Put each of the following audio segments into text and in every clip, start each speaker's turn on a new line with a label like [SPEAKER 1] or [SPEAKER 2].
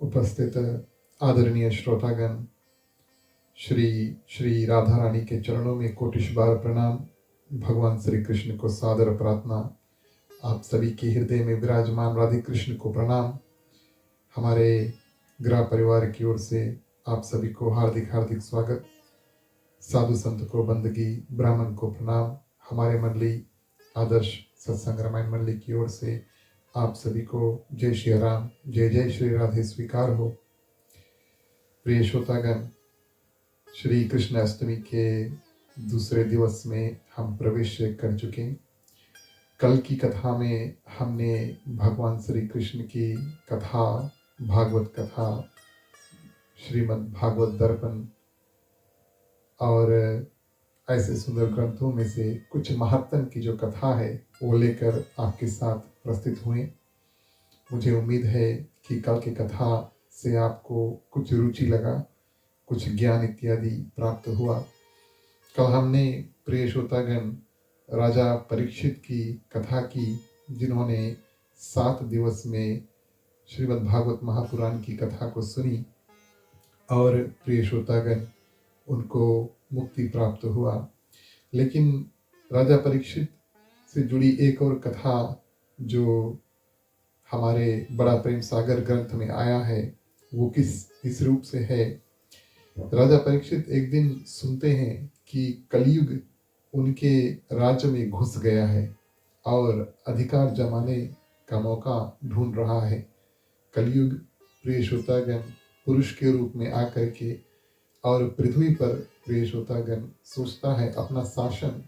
[SPEAKER 1] उपस्थित आदरणीय श्रोतागण, श्री श्री राधा रानी के चरणों में कोटिश बार प्रणाम। भगवान श्री कृष्ण को सादर प्रार्थना। आप सभी के हृदय में विराजमान राधे कृष्ण को प्रणाम। हमारे ग्रह परिवार की ओर से आप सभी को हार्दिक हार्दिक स्वागत। साधु संत को बंदगी, ब्राह्मण को प्रणाम। हमारे मंडली आदर्श सत्संग रामायण मंडली की ओर से आप सभी को जय श्री राम, जय जय श्री राधे स्वीकार हो। प्रिय श्रोतागण, श्री कृष्ण अष्टमी के दूसरे दिवस में हम प्रवेश कर चुके। कल की कथा में हमने भगवान श्री कृष्ण की कथा, भागवत कथा, श्रीमद् भागवत दर्पण और ऐसे सुंदर ग्रंथों में से कुछ महात्म की जो कथा है वो लेकर आपके साथ प्रस्तुत हुए। मुझे उम्मीद है कि कल की कथा से आपको कुछ रुचि लगा, कुछ ज्ञान इत्यादि प्राप्त हुआ। कल हमने प्रिय श्रोतागण राजा परीक्षित की कथा की, जिन्होंने 7 दिवस में श्रीमद् भागवत महापुराण की कथा को सुनी और प्रिय श्रोतागण उनको मुक्ति प्राप्त हुआ। लेकिन राजा परीक्षित से जुड़ी एक और कथा जो हमारे बड़ा प्रेम सागर ग्रंथ में आया है वो किस रूप से है। राजा परीक्षित एक दिन सुनते हैं कि कलयुग उनके राज्य में घुस गया है और अधिकार जमाने का मौका ढूंढ रहा है। कलयुग प्रिय श्रोतागण पुरुष के रूप में आकर के और पृथ्वी पर प्रिय श्रोतागण सोचता है अपना शासन,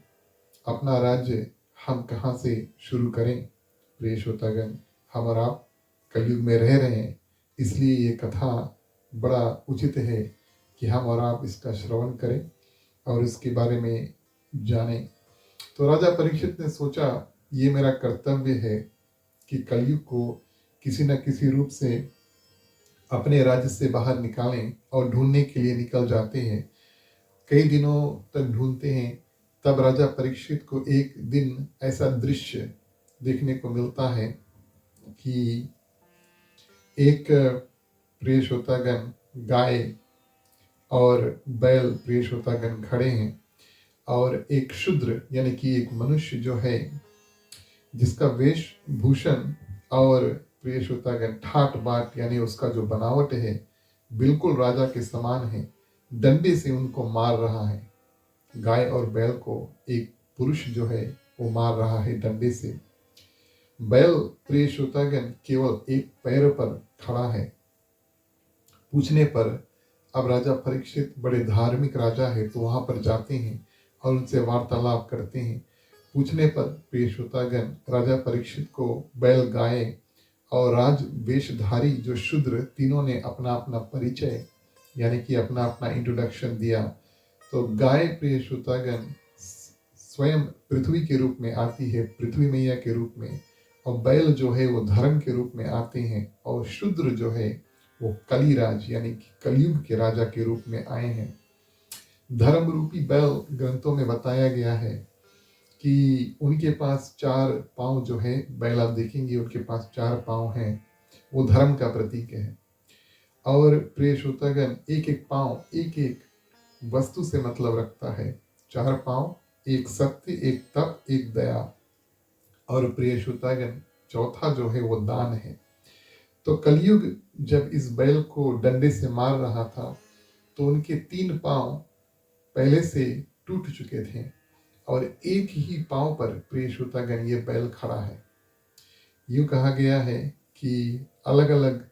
[SPEAKER 1] अपना राज्य हम कहाँ से शुरू करें। प्रिय श्रोतागण, हम और आप कलयुग में रह रहे हैं, इसलिए ये कथा बड़ा उचित है कि हम और आप इसका श्रवण करें और इसके बारे में जानें। तो राजा परीक्षित ने सोचा ये मेरा कर्तव्य है कि कलयुग को किसी न किसी रूप से अपने राज्य से बाहर निकालें और ढूंढने के लिए निकल जाते हैं। कई दिनों तक ढूंढते हैं। तब राजा परीक्षित को एक दिन ऐसा दृश्य देखने को मिलता है कि एक प्रिय श्रोतागण गाय और बैल प्रिय श्रोतागण खड़े हैं और एक शूद्र यानी कि एक मनुष्य जो है जिसका वेशभूषण और प्रिय श्रोतागण ठाट बाट यानी उसका जो बनावट है बिल्कुल राजा के समान है, डंडे से उनको मार रहा है। गाय और बैल को एक पुरुष जो है वो मार रहा है डंडे से। बैल प्रिय श्रोतागण केवल एक पैर पर खड़ा है। पूछने पर, अब राजा परीक्षित बड़े धार्मिक राजा है तो वहां पर जाते हैं और उनसे वार्तालाप करते हैं। पूछने पर प्रिय श्रोतागण राजा परीक्षित को बैल, गाय और राज वेशधारी जो शूद्र तीनों ने अपना अपना परिचय यानी कि अपना अपना इंट्रोडक्शन दिया। तो गाय प्रिय श्रोतागण स्वयं पृथ्वी के रूप में आती है, पृथ्वी मैया के रूप में, और बैल जो है वो धर्म के रूप में आते हैं, और शूद्र जो है वो कलिराज यानी कि कलयुग के राजा के रूप में आए हैं। धर्म रूपी बैल ग्रंथों में बताया गया है कि उनके पास 4 पांव जो है, बैल आप देखेंगे उनके पास 4 पांव हैं, वो धर्म का प्रतीक है। और प्रिय श्रोतागण एक एक पांव एक एक वस्तु से मतलब रखता है। 4 पांव, एक सत्य, एक तप, एक दया, और प्रिय श्रोतागण चौथा जो है वो दान है। तो कलयुग जब इस बैल को डंडे से मार रहा था तो उनके 3 पांव पहले से टूट चुके थे और एक ही पांव पर प्रिय श्रोतागण ये बैल खड़ा है। यूं कहा गया है कि अलग अलग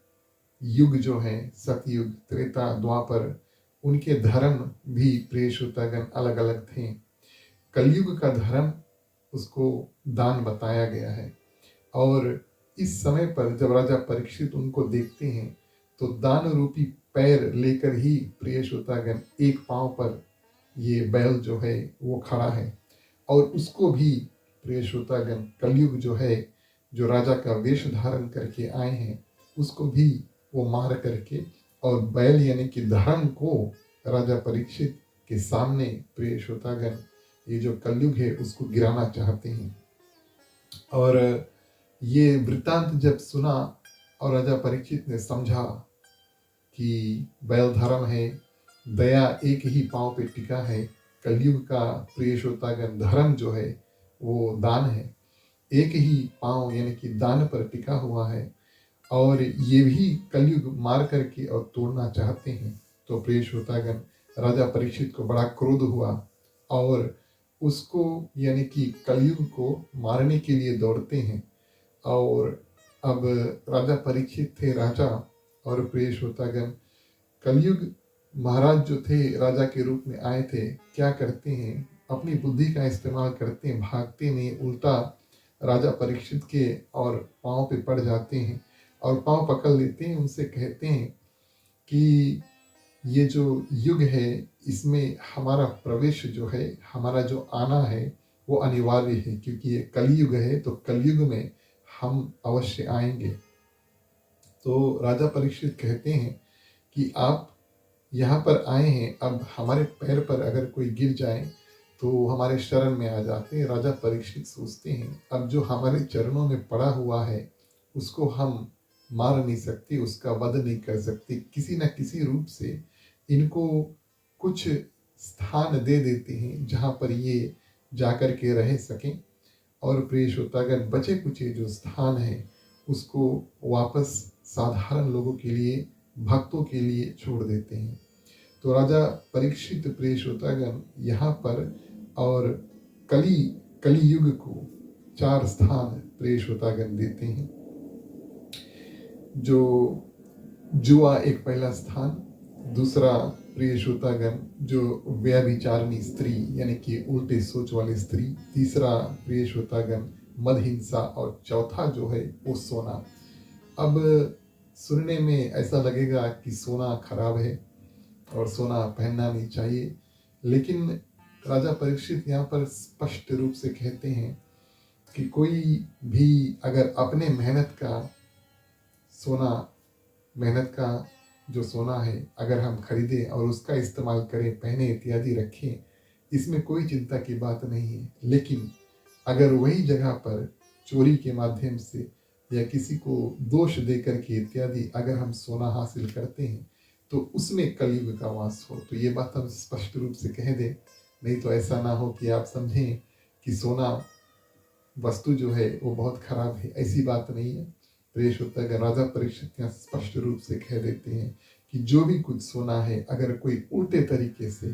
[SPEAKER 1] युग जो है, सतयुग, त्रेता, द्वापर, उनके धर्म भी प्रिय श्रोतागण अलग अलग थे। कलयुग का धर्म उसको दान बताया गया है। और इस समय पर जब राजा परीक्षित उनको देखते हैं तो दान रूपी पैर लेकर ही प्रिय श्रोतागण एक पांव पर ये बैल जो है वो खड़ा है, और उसको भी प्रिय श्रोतागण कलयुग जो है, जो राजा का वेश धारण करके आए हैं, उसको भी वो मार करके और बैल यानी कि धर्म को राजा परीक्षित के सामने प्रिय श्रोतागण ये जो कलयुग है उसको गिराना चाहते हैं। और ये वृत्तांत जब सुना और राजा परीक्षित ने समझा कि बैल धर्म है, दया एक ही पांव पे टिका है। कलयुग का प्रिय श्रोतागण धर्म जो है वो दान है, एक ही पांव यानी कि दान पर टिका हुआ है। और ये भी कलयुग मार करके और तोड़ना चाहते हैं। तो प्रिय श्रोतागण राजा परीक्षित को बड़ा क्रोध हुआ और उसको यानी कि कलयुग को मारने के लिए दौड़ते हैं। और अब राजा परीक्षित थे राजा, और प्रिय श्रोतागण कलयुग महाराज जो थे राजा के रूप में आए थे, क्या करते हैं, अपनी बुद्धि का इस्तेमाल करते हैं, भागते नहीं, उल्टा राजा परीक्षित के और पांव पे पड़ जाते हैं और पांव पकड़ लेते हैं। उनसे कहते हैं कि ये जो युग है इसमें हमारा प्रवेश जो है, हमारा जो आना है वो अनिवार्य है, क्योंकि ये कलयुग है, तो कलयुग में हम अवश्य आएंगे। तो राजा परीक्षित कहते हैं कि आप यहाँ पर आए हैं, अब हमारे पैर पर अगर कोई गिर जाए तो हमारे शरण में आ जाते हैं। राजा परीक्षित सोचते हैं अब जो हमारे चरणों में पड़ा हुआ है उसको हम मार नहीं सकते, उसका वध नहीं कर सकते, किसी न किसी रूप से इनको कुछ स्थान दे देते हैं जहाँ पर ये जाकर के रह सकें। और प्रिय श्रोतागण बचे कुचे जो स्थान है उसको वापस साधारण लोगों के लिए, भक्तों के लिए छोड़ देते हैं। तो राजा परीक्षित प्रिय श्रोतागण यहाँ पर और कली युग को 4 स्थान प्रिय श्रोतागण देते हैं। जो जुआ एक पहला स्थान, दूसरा प्रिय श्रोतागण जो व्यभिचारिणी स्त्री यानी कि उल्टे सोच वाली स्त्री, तीसरा प्रिय श्रोतागण मदहिंसा, और चौथा जो है वो सोना। अब सुनने में ऐसा लगेगा कि सोना खराब है और सोना पहनना नहीं चाहिए, लेकिन राजा परीक्षित यहाँ पर स्पष्ट रूप से कहते हैं कि कोई भी अगर अपने मेहनत का जो सोना है अगर हम खरीदें और उसका इस्तेमाल करें, पहने इत्यादि रखें, इसमें कोई चिंता की बात नहीं है। लेकिन अगर वही जगह पर चोरी के माध्यम से या किसी को दोष देकर के इत्यादि अगर हम सोना हासिल करते हैं तो उसमें कलयुग का वास हो। तो ये बात हम स्पष्ट रूप से कह दें, नहीं तो ऐसा ना हो कि आप समझें कि सोना वस्तु जो है वो बहुत खराब है, ऐसी बात नहीं है। प्रिय श्रोतागण राजा परीक्षित यहाँ स्पष्ट रूप से कह देते हैं कि जो भी कुछ सोना है अगर कोई उल्टे तरीके से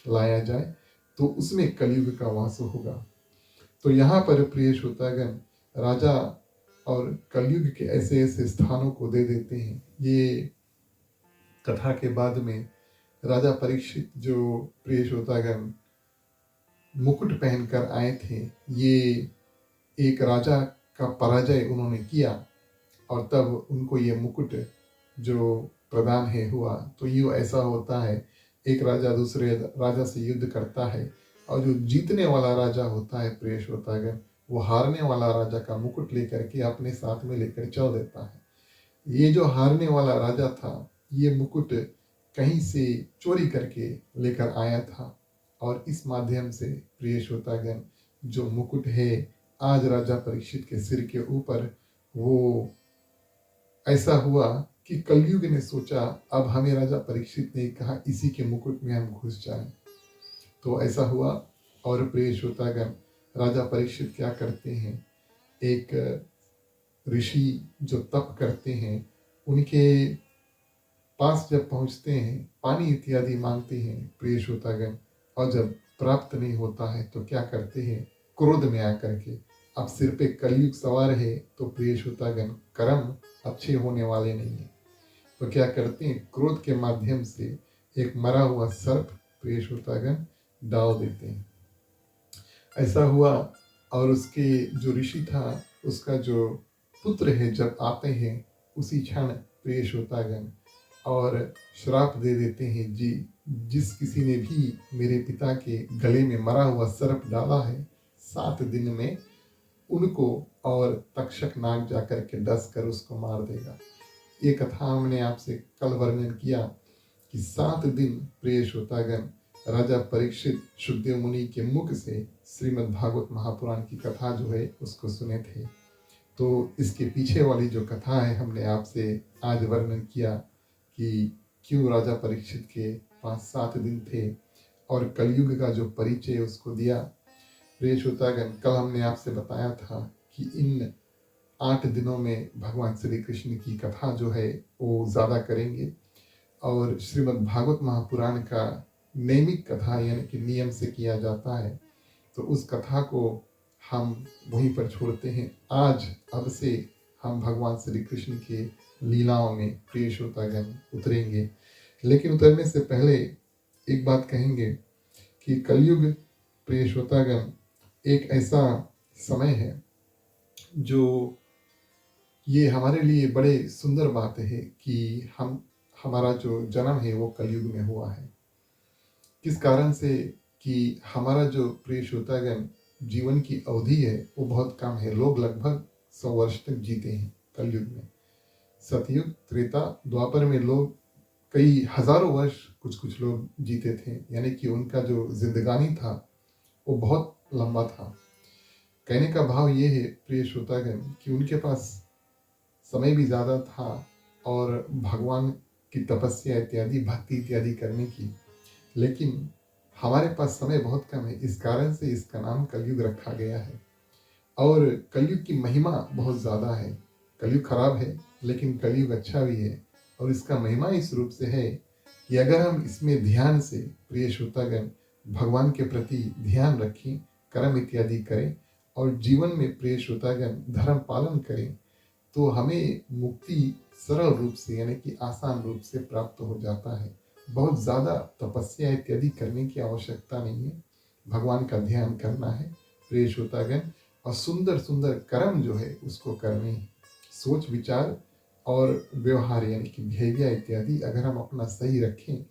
[SPEAKER 1] लाया जाए तो उसमें कलयुग का वास होगा। तो यहाँ पर प्रिय श्रोतागण राजा और कलयुग के ऐसे ऐसे स्थानों को दे देते हैं। ये कथा के बाद में राजा परीक्षित जो प्रिय श्रोतागण मुकुट पहनकर आए थे, ये एक राजा का पराजय उन्होंने किया और तब उनको ये मुकुट जो प्रदान है हुआ। तो ये ऐसा होता है, एक राजा दूसरे राजा से युद्ध करता है और जो जीतने वाला राजा होता है प्रिय श्रोतागण, वो हारने वाला राजा का मुकुट लेकर के अपने साथ में लेकर चल देता है। ये जो हारने वाला राजा था, ये मुकुट कहीं से चोरी करके लेकर आया था और इस माध्यम से प्रिय श्रोतागण जो मुकुट है आज राजा परीक्षित के सिर के ऊपर, वो ऐसा हुआ कि कलयुग ने सोचा अब हमें राजा परीक्षित ने कहा इसी के मुकुट में हम घुस जाएं। तो ऐसा हुआ और प्रिय श्रोतागण राजा परीक्षित क्या करते हैं, एक ऋषि जो तप करते हैं उनके पास जब पहुंचते हैं, पानी इत्यादि मांगते हैं प्रिय श्रोतागण, और जब प्राप्त नहीं होता है तो क्या करते हैं, क्रोध में आकर के, अब सिर पे कलयुग सवार है तो प्रिय श्रोतागण कर्म अच्छे होने वाले नहीं है, तो क्या करते हैं, क्रोध के माध्यम से एक मरा हुआ सर्प प्रिय श्रोतागण डाल देते हैं। ऐसा हुआ और उसके जो ऋषि था उसका जो पुत्र है जब आते हैं उसी क्षण प्रिय श्रोतागण और श्राप दे देते हैं, जिस किसी ने भी मेरे पिता के गले में मरा हुआ सर्प डाला है 7 दिन में उनको और तक्षक नाग जाकर के डस कर उसको मार देगा। ये कथा हमने आपसे कल वर्णन किया कि 7 दिन प्रिय श्रोतागण राजा परीक्षित शुकदेव मुनि के मुख से श्रीमद् भागवत महापुराण की कथा जो है उसको सुने थे। तो इसके पीछे वाली जो कथा है हमने आपसे आज वर्णन किया कि क्यों राजा परीक्षित के पास 7 दिन थे और कलयुग का जो परिचय उसको दिया। प्रिय श्रोतागण, कल हमने आपसे बताया था कि इन 8 दिनों में भगवान श्री कृष्ण की कथा जो है वो ज़्यादा करेंगे और श्रीमद् भागवत महापुराण का नैमिक कथा यानी कि नियम से किया जाता है, तो उस कथा को हम वहीं पर छोड़ते हैं। आज अब से हम भगवान श्री कृष्ण के लीलाओं में प्रिय श्रोतागण उतरेंगे। लेकिन उतरने से पहले एक बात कहेंगे कि कलयुग प्रिय श्रोतागण एक ऐसा समय है जो ये हमारे लिए बड़े सुंदर बात है कि हमारा जो जन्म है वो कलयुग में हुआ है। किस कारण से कि हमारा जो प्रिय श्रोतागण जीवन की अवधि है वो बहुत कम है। लोग लगभग 100 वर्ष तक जीते हैं कलयुग में। सतयुग, त्रेता, द्वापर में लोग कई हजारों वर्ष कुछ लोग जीते थे, यानी कि उनका जो जिंदगानी था वो बहुत लंबा था। कहने का भाव ये है प्रिय श्रोतागण कि उनके पास समय भी ज़्यादा था और भगवान की तपस्या इत्यादि, भक्ति इत्यादि करने की, लेकिन हमारे पास समय बहुत कम है। इस कारण से इसका नाम कलयुग रखा गया है और कलयुग की महिमा बहुत ज़्यादा है। कलयुग खराब है लेकिन कलयुग अच्छा भी है और इसका महिमा इस रूप से है कि अगर हम इसमें ध्यान से प्रिय श्रोतागण भगवान के प्रति ध्यान रखें, कर्म इत्यादि करें और जीवन में प्रिय श्रोतागण धर्म पालन करें, तो हमें मुक्ति सरल रूप से यानी कि आसान रूप से प्राप्त हो जाता है। बहुत ज़्यादा तपस्या इत्यादि करने की आवश्यकता नहीं है। भगवान का ध्यान करना है प्रिय श्रोतागण और सुंदर सुंदर कर्म जो है उसको करने हैं। सोच विचार और व्यवहार यानी कि बिहेवियर इत्यादि अगर हम अपना सही रखें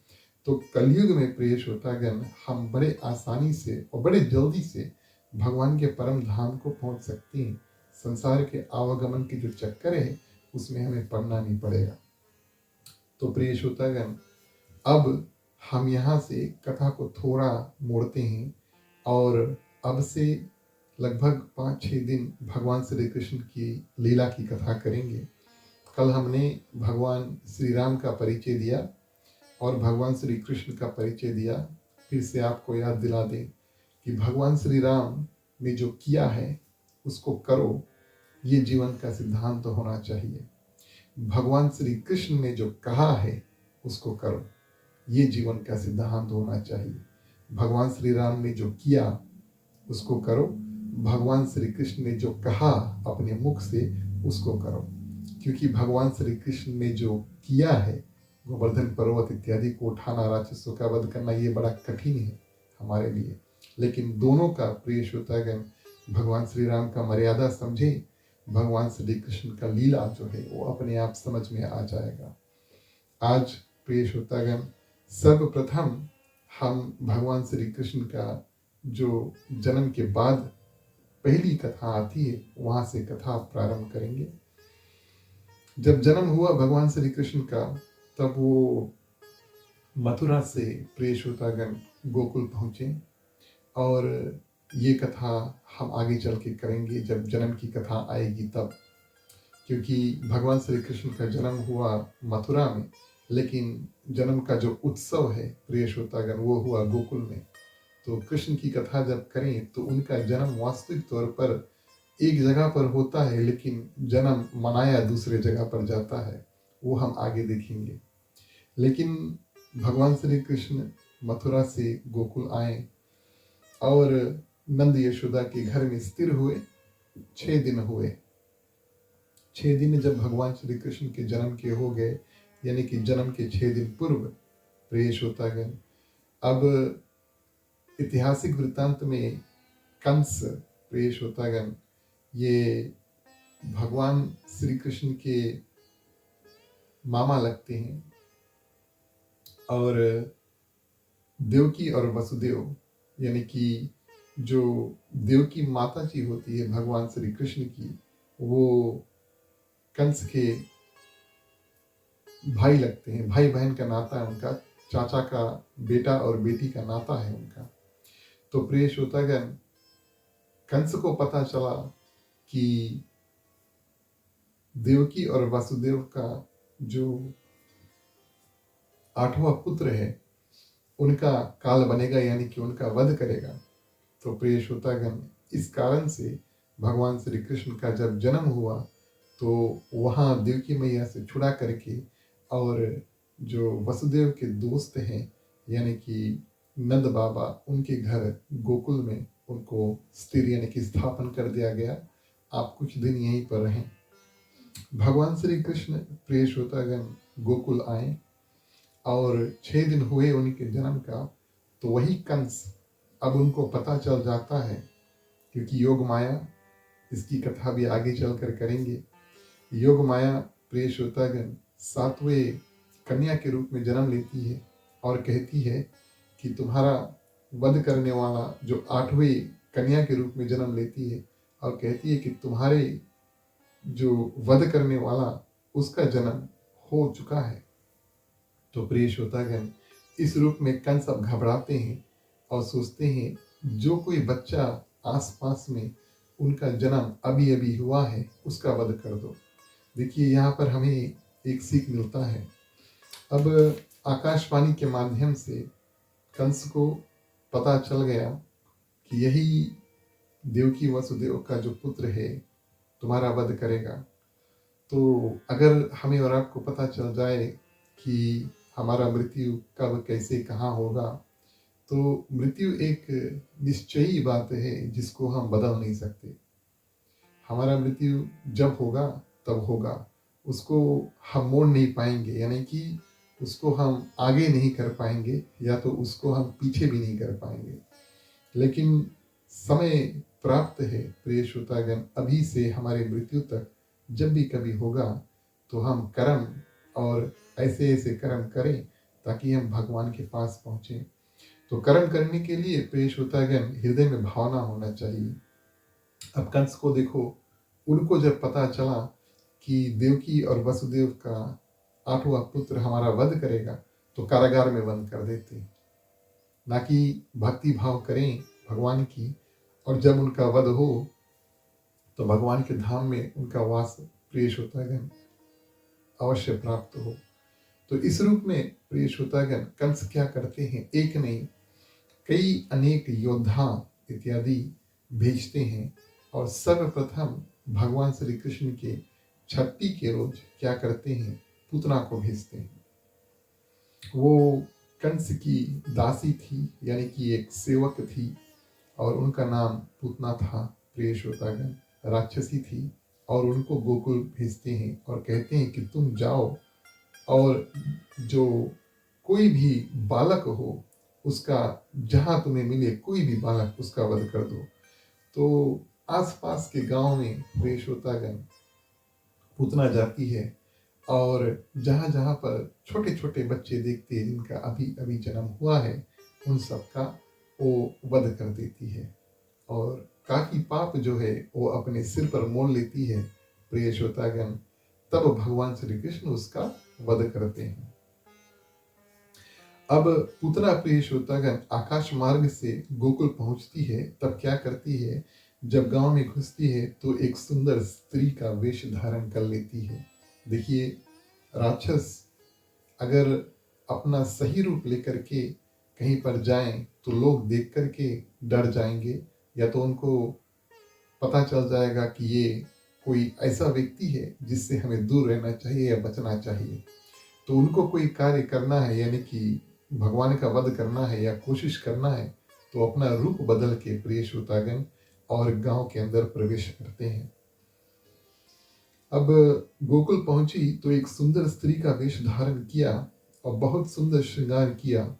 [SPEAKER 1] तो कलयुग में प्रिय श्रोतागण हम बड़े आसानी से और बड़े जल्दी से भगवान के परम धाम को पहुंच सकते हैं। संसार के आवागमन के जो चक्कर है उसमें हमें पड़ना नहीं पड़ेगा। तो प्रिय श्रोतागण अब हम यहाँ से कथा को थोड़ा मोड़ते हैं और अब से लगभग 5-6 दिन भगवान श्री कृष्ण की लीला की कथा करेंगे। कल हमने भगवान श्री राम का परिचय दिया और भगवान श्री कृष्ण का परिचय दिया। फिर से आपको याद दिला दें कि भगवान श्री राम ने जो किया है उसको करो, ये जीवन का सिद्धांत तो होना चाहिए। भगवान श्री कृष्ण ने जो कहा है उसको करो, ये जीवन का सिद्धांत होना चाहिए। भगवान श्री राम ने जो किया उसको करो, भगवान श्री कृष्ण ने जो कहा अपने मुख से उसको करो। क्योंकि भगवान श्री कृष्ण ने जो किया है, गोवर्धन पर्वत इत्यादि को उठाना, राक्षसों का वध करना, ये बड़ा कठिन है हमारे लिए। लेकिन दोनों का प्रिय श्रोतागण भगवान श्री राम का मर्यादा समझे, भगवान श्री कृष्ण का लीला जो है वो अपने आप समझ में आ जाएगा। आज प्रिय श्रोतागण सर्वप्रथम हम भगवान श्री कृष्ण का जो जन्म के बाद पहली कथा आती है वहां से कथा प्रारंभ करेंगे। जब जन्म हुआ भगवान श्री कृष्ण का तब वो मथुरा से प्रिय श्रोतागण गोकुल पहुंचे और ये कथा हम आगे चल के करेंगे जब जन्म की कथा आएगी तब। क्योंकि भगवान श्री कृष्ण का जन्म हुआ मथुरा में, लेकिन जन्म का जो उत्सव है प्रिय श्रोतागण वो हुआ गोकुल में। तो कृष्ण की कथा जब करें तो उनका जन्म वास्तविक तौर पर एक जगह पर होता है, लेकिन जन्म मनाया दूसरे जगह पर जाता है, वो हम आगे देखेंगे। लेकिन भगवान श्री कृष्ण मथुरा से गोकुल आए और नंद यशोदा के घर में स्थिर हुए। 6 दिन हुए। 6 दिन जब भगवान श्री कृष्ण के जन्म के हो गए, यानी कि जन्म के 6 दिन पूर्व प्रिय श्रोतागण अब ऐतिहासिक वृत्तांत में कंस प्रिय श्रोतागण ये भगवान श्री कृष्ण के मामा लगते हैं और देवकी और वसुदेव यानी कि जो देवकी माता जी होती है भगवान श्री कृष्ण की, वो कंस के भाई लगते हैं। भाई बहन का नाता है उनका, चाचा का बेटा और बेटी का नाता है उनका। तो प्रिय श्रोतागण कंस को पता चला कि देवकी और वसुदेव का जो आठवां पुत्र है उनका काल बनेगा, यानी कि उनका वध करेगा। तो प्रिय श्रोतागण, इस कारण से भगवान श्री कृष्ण का जब जन्म हुआ तो वहाँ देवकी मैया से छुड़ा करके और जो वसुदेव के दोस्त हैं यानी कि नंद बाबा, उनके घर गोकुल में उनको स्थिर यानी कि स्थापन कर दिया गया। आप कुछ दिन यहीं पर रहें। भगवान श्री कृष्ण प्रिय श्रोतागण गोकुल आए और 6 दिन हुए उनके जन्म का, तो वही कंस अब उनको पता चल जाता है, क्योंकि योग माया, इसकी कथा भी आगे चलकर करेंगे। योग माया प्रिय श्रोतागण 7वें कन्या के रूप में जन्म लेती है और कहती है कि तुम्हारा वध करने वाला, जो 8वें कन्या के रूप में जन्म लेती है और कहती है कि तुम्हारे जो वध करने वाला उसका जन्म हो चुका है। तो प्रिय श्रोतागण, इस रूप में कंस अब घबराते हैं और सोचते हैं जो कोई बच्चा आसपास में उनका जन्म अभी अभी हुआ है उसका वध कर दो। देखिए यहाँ पर हमें एक सीख मिलता है। अब आकाशवाणी के माध्यम से कंस को पता चल गया कि यही देवकी वसुदेव का जो पुत्र है तुम्हारा वध करेगा। तो अगर हमें और आपको पता चल जाए कि हमारा मृत्यु कब कैसे कहाँ होगा, तो मृत्यु एक निश्चयी बात है जिसको हम बदल नहीं सकते। हमारा मृत्यु जब होगा तब होगा, उसको हम मोड़ नहीं पाएंगे, यानी कि उसको हम आगे नहीं कर पाएंगे या तो उसको हम पीछे भी नहीं कर पाएंगे। लेकिन समय प्राप्त है प्रिय श्रोतागण, अभी से हमारे मृत्यु तक जब भी कभी होगा तो हम कर्म और ऐसे ऐसे कर्म करें ताकि हम भगवान के पास पहुँचें। तो कर्म करने के लिए प्रिय श्रोतागण हृदय में भावना होना चाहिए। अब कंस को देखो, उनको जब पता चला कि देवकी और वसुदेव का 8वां पुत्र हमारा वध करेगा तो कारागार में बंद कर देते, ना कि भक्ति भाव करें भगवान की, और जब उनका वध हो तो भगवान के धाम में उनका वास प्रिय श्रोतागण अवश्य प्राप्त हो। तो इस रूप में प्रिय श्रोतागण कंस क्या करते हैं, एक नहीं कई अनेक योद्धा इत्यादि भेजते हैं और सर्वप्रथम भगवान श्री कृष्ण के छठी के रोज क्या करते हैं, पूतना को भेजते हैं। वो कंस की दासी थी, यानी कि एक सेवक थी और उनका नाम पूतना था प्रिय श्रोतागण, राक्षसी थी। और उनको गोकुल भेजते हैं और कहते हैं कि तुम जाओ और जो कोई भी बालक हो उसका, जहाँ तुम्हें मिले कोई भी बालक, उसका वध कर दो। तो आसपास के गांव में प्रिय श्रोतागण पूतना जाती है और जहाँ जहाँ पर छोटे छोटे बच्चे देखते हैं जिनका अभी अभी जन्म हुआ है, उन सबका वो वध कर देती है और काफी पाप जो है वो अपने सिर पर मोल लेती है प्रिय श्रोतागण। तब भगवान श्री कृष्ण उसका वध करते हैं। अब पूतना प्रिय श्रोतागण आकाश मार्ग से गोकुल पहुंचती है, तब क्या करती है, जब गांव में घुसती है तो एक सुंदर स्त्री का वेश धारण कर लेती है। देखिए, राक्षस अगर अपना सही रूप लेकर के कहीं पर जाएं तो लोग देख करके डर जाएंगे, या तो उनको पता चल जाएगा कि ये कोई ऐसा व्यक्ति है जिससे हमें दूर रहना चाहिए या बचना चाहिए। तो उनको कोई कार्य करना है, यानी कि भगवान का वध करना है या कोशिश करना है, तो अपना रूप बदल के प्रिय श्रोतागण और गांव के अंदर प्रवेश करते हैं। अब गोकुल पहुंची तो एक सुंदर स्त्री का वेश धारण किया और बहुत सुंदर श्रृंगार किया,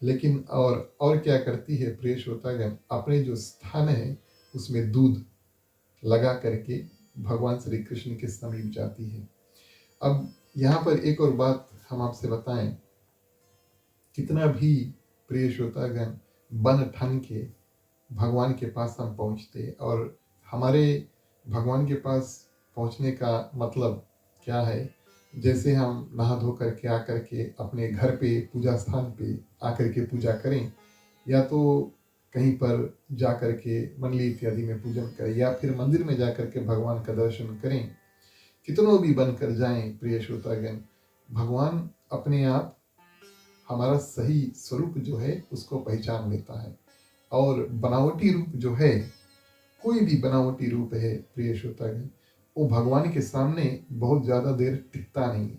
[SPEAKER 1] लेकिन और क्या करती है प्रिय श्रोतागण, अपने जो स्थान है उसमें दूध लगा करके भगवान श्री कृष्ण के समीप जाती है। अब यहाँ पर एक और बात हम आपसे बताएं, कितना भी प्रिय श्रोतागण बन ठन के भगवान के पास हम पहुँचते, और हमारे भगवान के पास पहुँचने का मतलब क्या है, जैसे हम नहा धो करके आकर के अपने घर पे पूजा स्थान पे आकर के पूजा करें, या तो कहीं पर जा कर के मंडली इत्यादि में पूजन करें, या फिर मंदिर में जा कर के भगवान का दर्शन करें, कितनों भी बनकर जाएं प्रिय श्रोतागण, भगवान अपने आप हमारा सही स्वरूप जो है उसको पहचान लेता है। और बनावटी रूप जो है, कोई भी बनावटी रूप है प्रिय श्रोतागण, वो भगवान के सामने बहुत ज़्यादा देर टिकता नहीं है।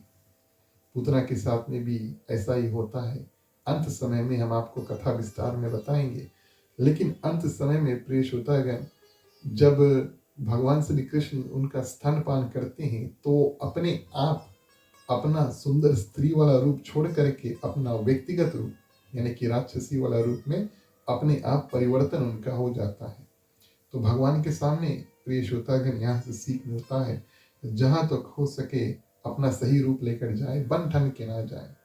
[SPEAKER 1] पूतना के साथ में भी ऐसा ही होता है। अंत समय में हम आपको कथा विस्तार में बताएंगे, लेकिन अंत समय में प्रिय श्रोतागण, जब भगवान श्री कृष्ण उनका स्तनपान करते हैं तो अपने आप अपना सुंदर स्त्री वाला रूप छोड़ करके अपना व्यक्तिगत रूप यानी कि राक्षसी वाला रूप में अपने आप परिवर्तन उनका हो जाता है। तो भगवान के सामने प्रिय श्रोतागण यहाँ से सीख मिलता है, जहाँ तक तो हो सके अपना सही रूप लेकर जाए, बन ठन के ना जाए।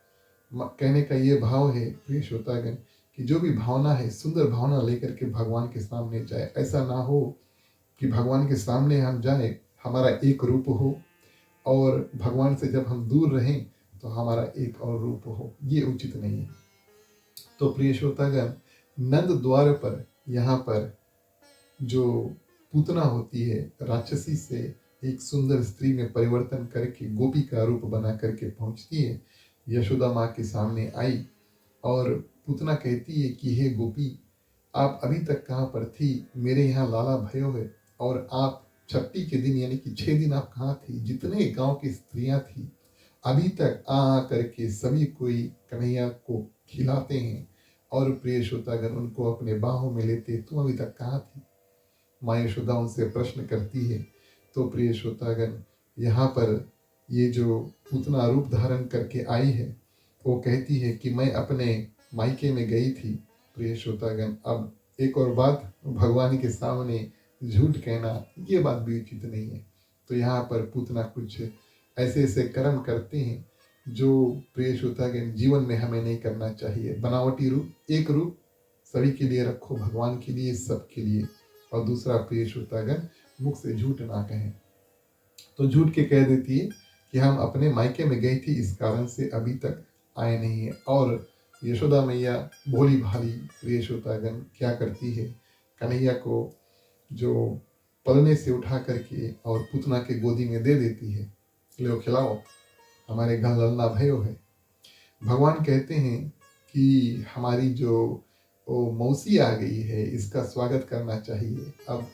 [SPEAKER 1] कहने का ये भाव है प्रिय श्रोतागण कि जो भी भावना है सुंदर भावना लेकर के भगवान के सामने जाए। ऐसा ना हो कि भगवान के सामने हम जाए, हमारा एक रूप हो, और भगवान से जब हम दूर रहें तो हमारा एक और रूप हो। ये उचित नहीं है। तो प्रिय श्रोतागण, नंद द्वार पर यहाँ पर जो पूतना होती है, राक्षसी से एक सुंदर स्त्री में परिवर्तन करके गोपी का रूप बना करके पहुंचती है। यशोदा माँ के सामने आई और पूतना कहती है कि हे गोपी, आप अभी तक कहाँ पर थी? मेरे यहाँ लाला भयो है, और आप छठी के दिन यानी कि 6 दिन आप कहाँ थी? जितने गांव की स्त्रियां थी अभी तक आ करके सभी कोई कन्हैया को खिलाते हैं और प्रिय श्रोतागण उनको अपने बाहों में लेते, तुम अभी तक कहाँ थी? माँ यशोदा उनसे प्रश्न करती है। तो प्रिय श्रोतागण, यहाँ पर ये जो पूतना रूप धारण करके आई है, वो कहती है कि मैं अपने मायके में गई थी। प्रिय श्रोतागण, अब एक और बात, भगवान के सामने झूठ कहना ये बात भी उचित नहीं है। तो यहाँ पर पूतना कुछ ऐसे ऐसे कर्म करते हैं जो प्रिय श्रोतागण जीवन में हमें नहीं करना चाहिए। बनावटी रूप, एक रूप सभी के लिए रखो, भगवान के लिए, सबके लिए। और दूसरा प्रिय श्रोतागण, मुख से झूठ ना कहें। तो झूठ के कह देती है कि हम अपने मायके में गई थी, इस कारण से अभी तक आए नहीं है। और यशोदा मैया भोली भाली प्रिय श्रोतागण क्या करती है, कन्हैया को जो पलने से उठा करके और पूतना के गोदी में दे देती है, लो खिलाओ, हमारे घर ललना भयो है। भगवान कहते हैं कि हमारी जो मौसी आ गई है, इसका स्वागत करना चाहिए। अब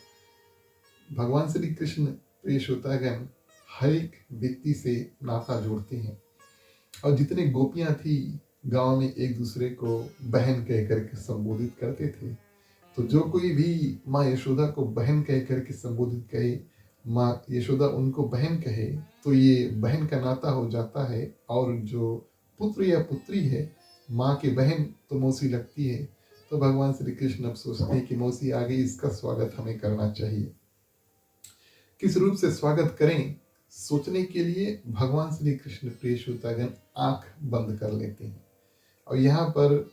[SPEAKER 1] भगवान श्री कृष्ण प्रिय श्रोतागण हर एक व्यक्ति से नाता जोड़ते हैं, और जितने गोपियां थी गांव में एक दूसरे को बहन कह करके संबोधित करते थे। तो जो कोई भी माँ यशोदा को बहन कह करके संबोधित करे, माँ यशोदा उनको बहन कहे, तो ये बहन का नाता हो जाता है। और जो पुत्र या पुत्री है, माँ की बहन तो मौसी लगती है। तो भगवान श्री कृष्ण अब सोचते हैं कि मौसी आ गई, इसका स्वागत हमें करना चाहिए। किस रूप से स्वागत करें, सोचने के लिए भगवान श्री कृष्ण प्रिय श्रोतागण आंख बंद कर लेते हैं। और यहाँ पर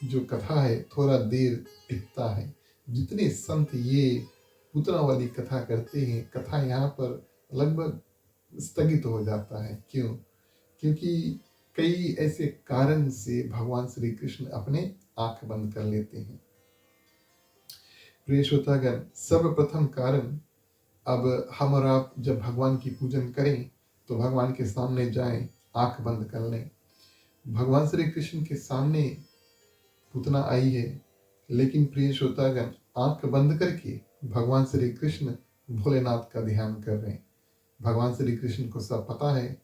[SPEAKER 1] जो कथा है थोड़ा देर टिकता है। जितने संत ये पूतना वाली कथा करते हैं, कथा यहाँ पर लगभग स्थगित हो जाता है। क्यों? क्योंकि कई ऐसे कारण से भगवान श्री कृष्ण अपने आंख बंद कर लेते हैं। प्रिय श्रोतागण, सर्वप्रथम कारण, अब हम और आप जब भगवान की पूजन करें तो भगवान के सामने जाएं, आंख बंद कर लें। भगवान श्री कृष्ण के सामने पूतना आई है, लेकिन प्रिय श्रोतागण आंख बंद करके भगवान श्री कृष्ण भोलेनाथ का ध्यान कर रहे हैं। भगवान श्री कृष्ण को सब पता है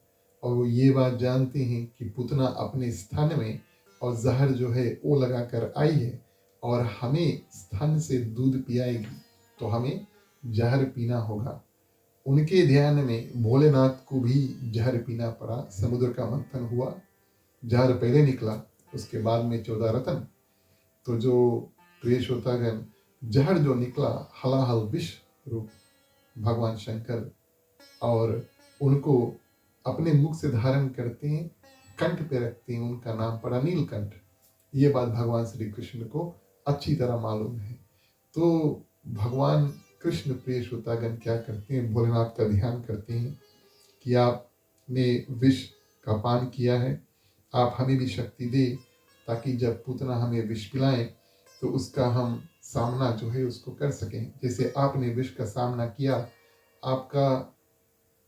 [SPEAKER 1] और वो ये बात जानते हैं कि पूतना अपने स्थान में और जहर जो है वो लगा कर आई है, और हमें स्थान से दूध पियाएगी तो हमें जहर पीना होगा। उनके ध्यान में भोलेनाथ को भी जहर पीना पड़ा। समुद्र का मंथन हुआ, जहर पहले निकला, उसके बाद में 14 रतन। तो जो प्रिय श्रोतागण, जहर जो निकला हलाहल विष रूप भगवान शंकर, और उनको अपने मुख से धारण करते हैं, कंठ पे रखते हैं, उनका नाम पड़ा नीलकंठ। ये बात भगवान श्री कृष्ण को अच्छी तरह मालूम है। तो भगवान कृष्ण प्रिय श्रोतागण क्या करते हैं, भोलेनाथ का ध्यान करते हैं कि आपने विष का पान किया है, आप हमें भी शक्ति दे, ताकि जब पूतना हमें विष पिलाएं तो उसका हम सामना जो है उसको कर सकें। जैसे आपने विष का सामना किया, आपका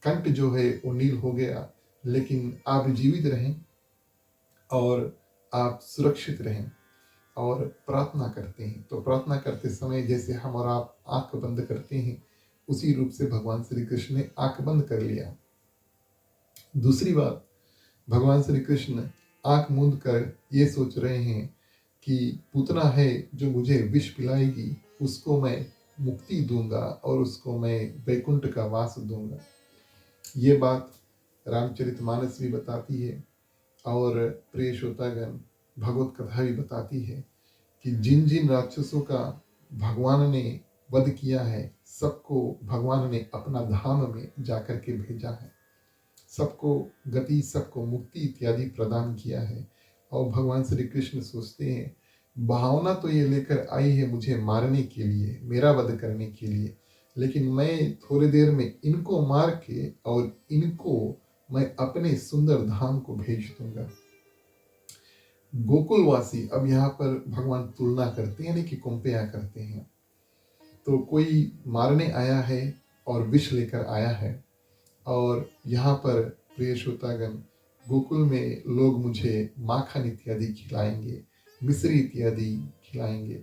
[SPEAKER 1] कंठ जो है वो नील हो गया, लेकिन आप जीवित रहें और आप सुरक्षित रहें और प्रार्थना करते हैं। तो प्रार्थना करते समय जैसे हम और आप आंख बंद करते हैं, उसी रूप से भगवान श्री कृष्ण ने आंख बंद कर लिया। दूसरी बात, भगवान श्री कृष्ण आंख मूंद कर ये सोच रहे हैं कि पूतना है जो मुझे विष पिलाएगी, उसको मैं मुक्ति दूंगा और उसको मैं वैकुंठ का वास दूंगा। ये बात रामचरितमानस भी बताती है और प्रिय श्रोतागण, भगवत कथा भी बताती है कि जिन जिन राक्षसों का भगवान ने वध किया है, सबको भगवान ने अपना धाम में जाकर के भेजा है, सबको गति, सबको मुक्ति इत्यादि प्रदान किया है। और भगवान श्री कृष्ण सोचते हैं, भावना तो ये लेकर आई है मुझे मारने के लिए, मेरा वध करने के लिए, लेकिन मैं थोड़ी देर में इनको मार के और इनको मैं अपने सुंदर धाम को भेज दूंगा। गोकुलवासी अब यहाँ पर भगवान तुलना करते हैं, यानी कि कंपेयर करते हैं। तो कोई मारने आया है और विष लेकर आया है, और यहाँ पर प्रिय श्रोतागण, गोकुल में लोग मुझे माखन इत्यादि खिलाएंगे, मिश्री इत्यादि खिलाएंगे,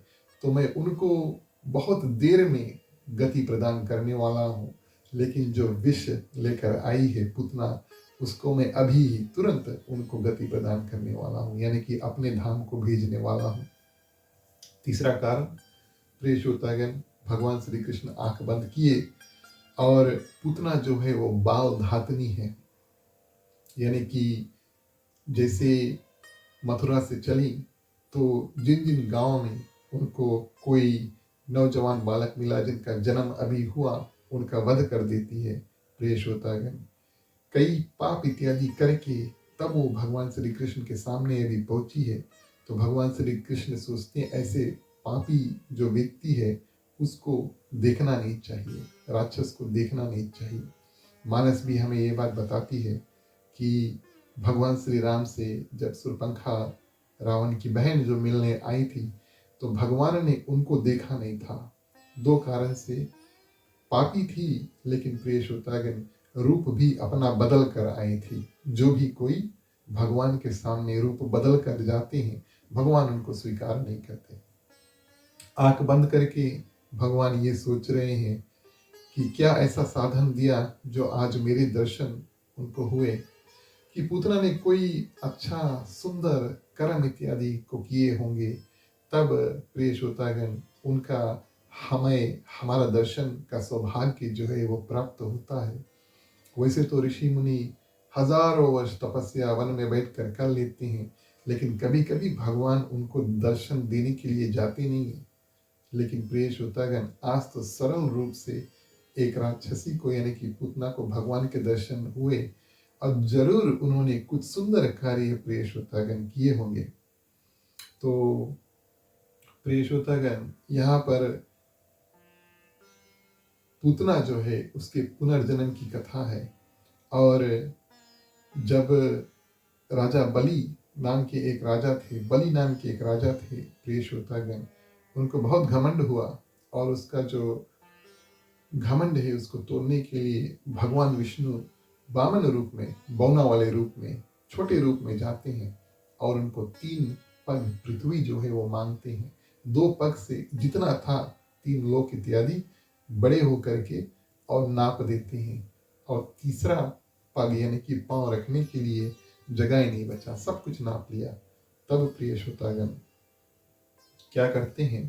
[SPEAKER 1] तो मैं उनको बहुत देर में गति प्रदान करने वाला हूँ, लेकिन जो विष लेकर आई है पुतना, उसको मैं अभी ही तुरंत उनको गति प्रदान करने वाला हूँ, यानी कि अपने धाम को भेजने वाला हूँ। तीसरा कारण, प्रिय श्रोतागण, भगवान श्री कृष्ण आंख बंद किए और पूतना जो है वो बाल धातनी है, यानी कि जैसे मथुरा से चली तो जिन जिन गांव में उनको कोई नौजवान बालक मिला जिनका जन्म अभी हुआ, उनका वध कर देती है। प्रिय श्रोतागण, कई पाप इत्यादि करके तब वो भगवान श्री कृष्ण के सामने यदि पहुंची है, तो भगवान श्री कृष्ण सोचते हैं ऐसे पापी जो व्यक्ति है उसको देखना नहीं चाहिए, राक्षस को देखना नहीं चाहिए। मानस भी हमें ये बात बताती है कि भगवान श्री राम से जब शूर्पणखा रावण की बहन जो मिलने आई थी, तो भगवान ने उनको देखा नहीं था। दो कारण से, पापी थी, लेकिन प्रिय श्रोतागण रूप भी अपना बदल कर आई थी। जो भी कोई भगवान के सामने रूप बदल कर जाते हैं, भगवान उनको स्वीकार नहीं करते। आंख बंद करके भगवान ये सोच रहे हैं कि क्या ऐसा साधन दिया जो आज मेरे दर्शन उनको हुए, कि पूतना ने कोई अच्छा सुंदर कर्म इत्यादि को किए होंगे, तब प्रिय श्रोतागण उनका हमें हमारा दर्शन का सौभाग्य जो है वो प्राप्त होता है। वैसे तो ऋषि मुनि हजारों वर्ष तपस्या वन में बैठ कर लेते हैं, लेकिन कभी कभी भगवान उनको दर्शन देने के लिए जाते नहीं है। लेकिन प्रिय श्रोतागण, आज तो सरल रूप से एक राक्षसी को, यानी कि पूतना को भगवान के दर्शन हुए, और जरूर उन्होंने कुछ सुंदर कार्य प्रिय श्रोतागण किए होंगे। तो प्रिय श्रोतागण, यहाँ पर पूतना जो है उसके पुनर्जन्म की कथा है। और जब राजा बलि नाम के एक राजा थे, बलि नाम के एक राजा थे प्रिय श्रोतागण, उनको बहुत घमंड हुआ, और उसका जो घमंड है उसको तोड़ने के लिए भगवान विष्णु वामन रूप में, बौना वाले रूप में, छोटे रूप में जाते हैं, और उनको 3 पग पृथ्वी जो है वो मांगते हैं। 2 पग से जितना था 3 लोक इत्यादि बड़े होकर के और नाप देते हैं, और तीसरा पग यानी कि पांव रखने के लिए जगह ही नहीं बचा, सब कुछ नाप लिया। तब प्रिय श्रोतागण क्या करते हैं,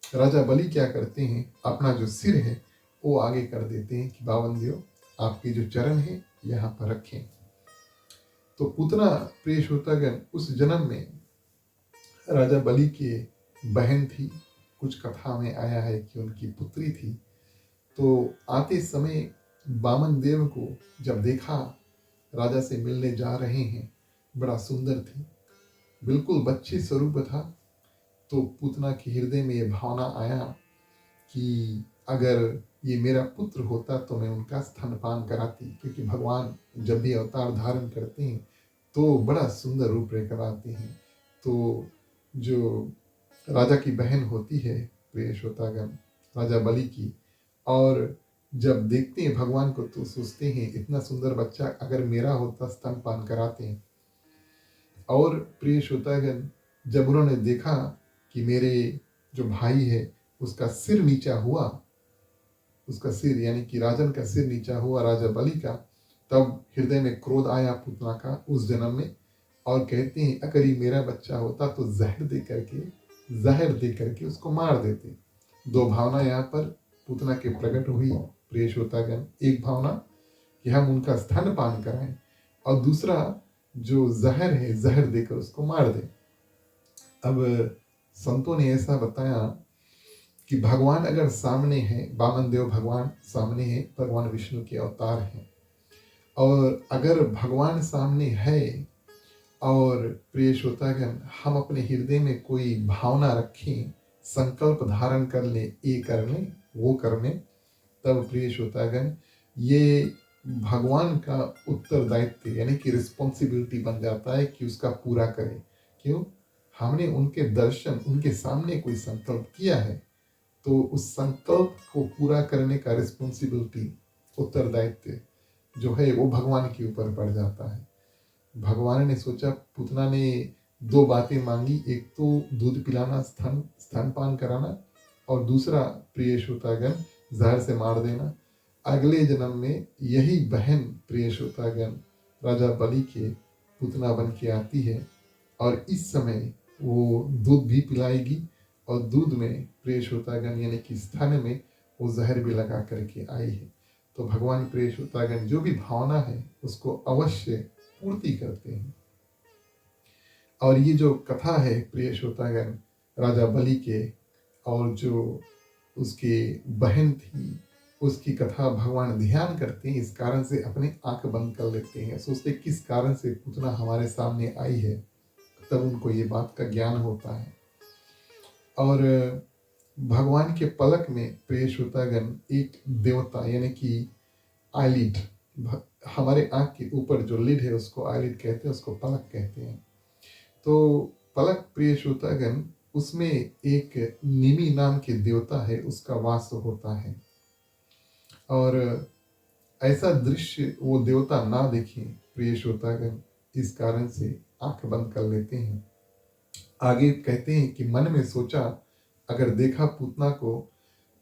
[SPEAKER 1] राजा बलि क्या करते हैं, अपना जो सिर है वो आगे कर देते हैं कि बावन देव आपके जो चरण है यहाँ पर रखें। तो पूतना प्रिय श्रोतागण उस जन्म में राजा बलि की बहन थी, कुछ कथा में आया है कि उनकी पुत्री थी। तो आते समय बामन देव को जब देखा राजा से मिलने जा रहे हैं, बड़ा सुंदर थी, बिल्कुल बच्चे स्वरूप था। तो पूतना के हृदय में ये भावना आया कि अगर ये मेरा पुत्र होता तो मैं उनका स्तनपान कराती, क्योंकि भगवान जब भी अवतार धारण करते हैं तो बड़ा सुंदर रूप लेकर आते हैं। तो जो राजा की बहन होती है प्रिय श्रोतागण, राजा बलि की, और जब देखते हैं भगवान को तो सोचते हैं इतना सुंदर बच्चा अगर मेरा होता स्तनपान कराते हैं। और प्रिय श्रोतागण, जब उन्होंने देखा कि मेरे जो भाई है उसका सिर नीचा हुआ, उसका सिर यानी कि राजन का सिर नीचा हुआ, राजा बलि का, तब हृदय में क्रोध आया पुतना का उस जन्म में। और कहते हैं अगर ये मेरा बच्चा होता तो जहर दे करके उसको मार देते। दो भावना यहाँ पर पुतना के प्रकट हुई प्रिय श्रोतागण। एक भावना कि हम उनका स्तनपान कराएं, और दूसरा जो जहर है, जहर देकर उसको मार दें। अब संतों ने ऐसा बताया कि भगवान अगर सामने है, वामन देव भगवान सामने है, भगवान विष्णु के अवतार हैं, और अगर भगवान सामने है और प्रिय श्रोतागण हम अपने हृदय में कोई भावना रखें, संकल्प धारण कर ले, ये कर लें वो कर लें, तब प्रिय श्रोतागण ये भगवान का उत्तरदायित्व यानी कि रिस्पॉन्सिबिलिटी बन जाता है कि उसका पूरा करें। क्यों? हमने उनके दर्शन, उनके सामने कोई संकल्प किया है, तो उस संकल्प को पूरा करने का रिस्पॉन्सिबिलिटी, उत्तरदायित्व जो है वो भगवान के ऊपर पड़ जाता है। भगवान ने सोचा, पुतना ने दो बातें मांगी, एक तो दूध पिलाना, स्तनपान कराना, और दूसरा प्रिय श्रोतागण जहर से मार देना। अगले जन्म में यही बहन प्रिय श्रोतागण राजा बलि के पुतना बन के आती है, और इस समय वो दूध भी पिलाएगी, और दूध में प्रिय श्रोतागण यानी कि स्तन में वो जहर भी लगा करके आई है। तो भगवान प्रिय श्रोतागण जो भी भावना है उसको अवश्य पूर्ति करते हैं। और ये जो कथा है प्रिय श्रोतागण राजा बलि के, और जो उसके बहन थी उसकी कथा भगवान ध्यान करते हैं, इस कारण से अपने आंख बंद कर लेते हैं, सोचते किस कारण से पुतना हमारे सामने आई है, तब उनको ये बात का ज्ञान होता है। और भगवान के पलक में प्रिय श्रोतागण एक देवता यानी कि आईलिड, हमारे आंख के ऊपर जो लिड है उसको आईलिड कहते हैं, उसको पलक कहते हैं। तो पलक प्रिय श्रोतागण उसमें एक निमि नाम के देवता है, उसका वास होता है। और ऐसा दृश्य वो देवता ना देखें प्रिय श्रोतागण, इस कारण से आंख बंद कर लेते हैं। आगे कहते हैं कि मन में सोचा, अगर देखा पूतना को,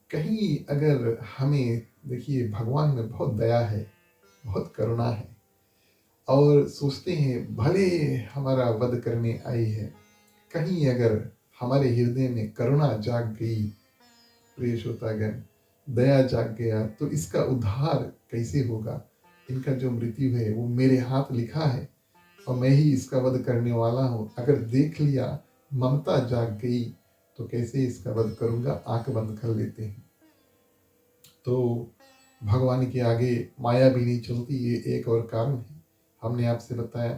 [SPEAKER 1] कहीं अगर हमें, देखिए भगवान में बहुत दया है, बहुत करुणा है, और सोचते हैं भले हमारा वध करने आई है, कहीं अगर हमारे हृदय में करुणा जाग गई प्रिय श्रोतागण, दया जाग गया, तो इसका उद्धार कैसे होगा? इनका जो मृत्यु है वो मेरे हाथ लिखा है और मैं ही इसका वध करने वाला हूँ। अगर देख लिया, ममता जाग गई, तो कैसे इसका वध करूंगा? आंख बंद कर लेते हैं। तो भगवान के आगे माया भी नहीं चलती, ये एक और कारण है। हमने आपसे बताया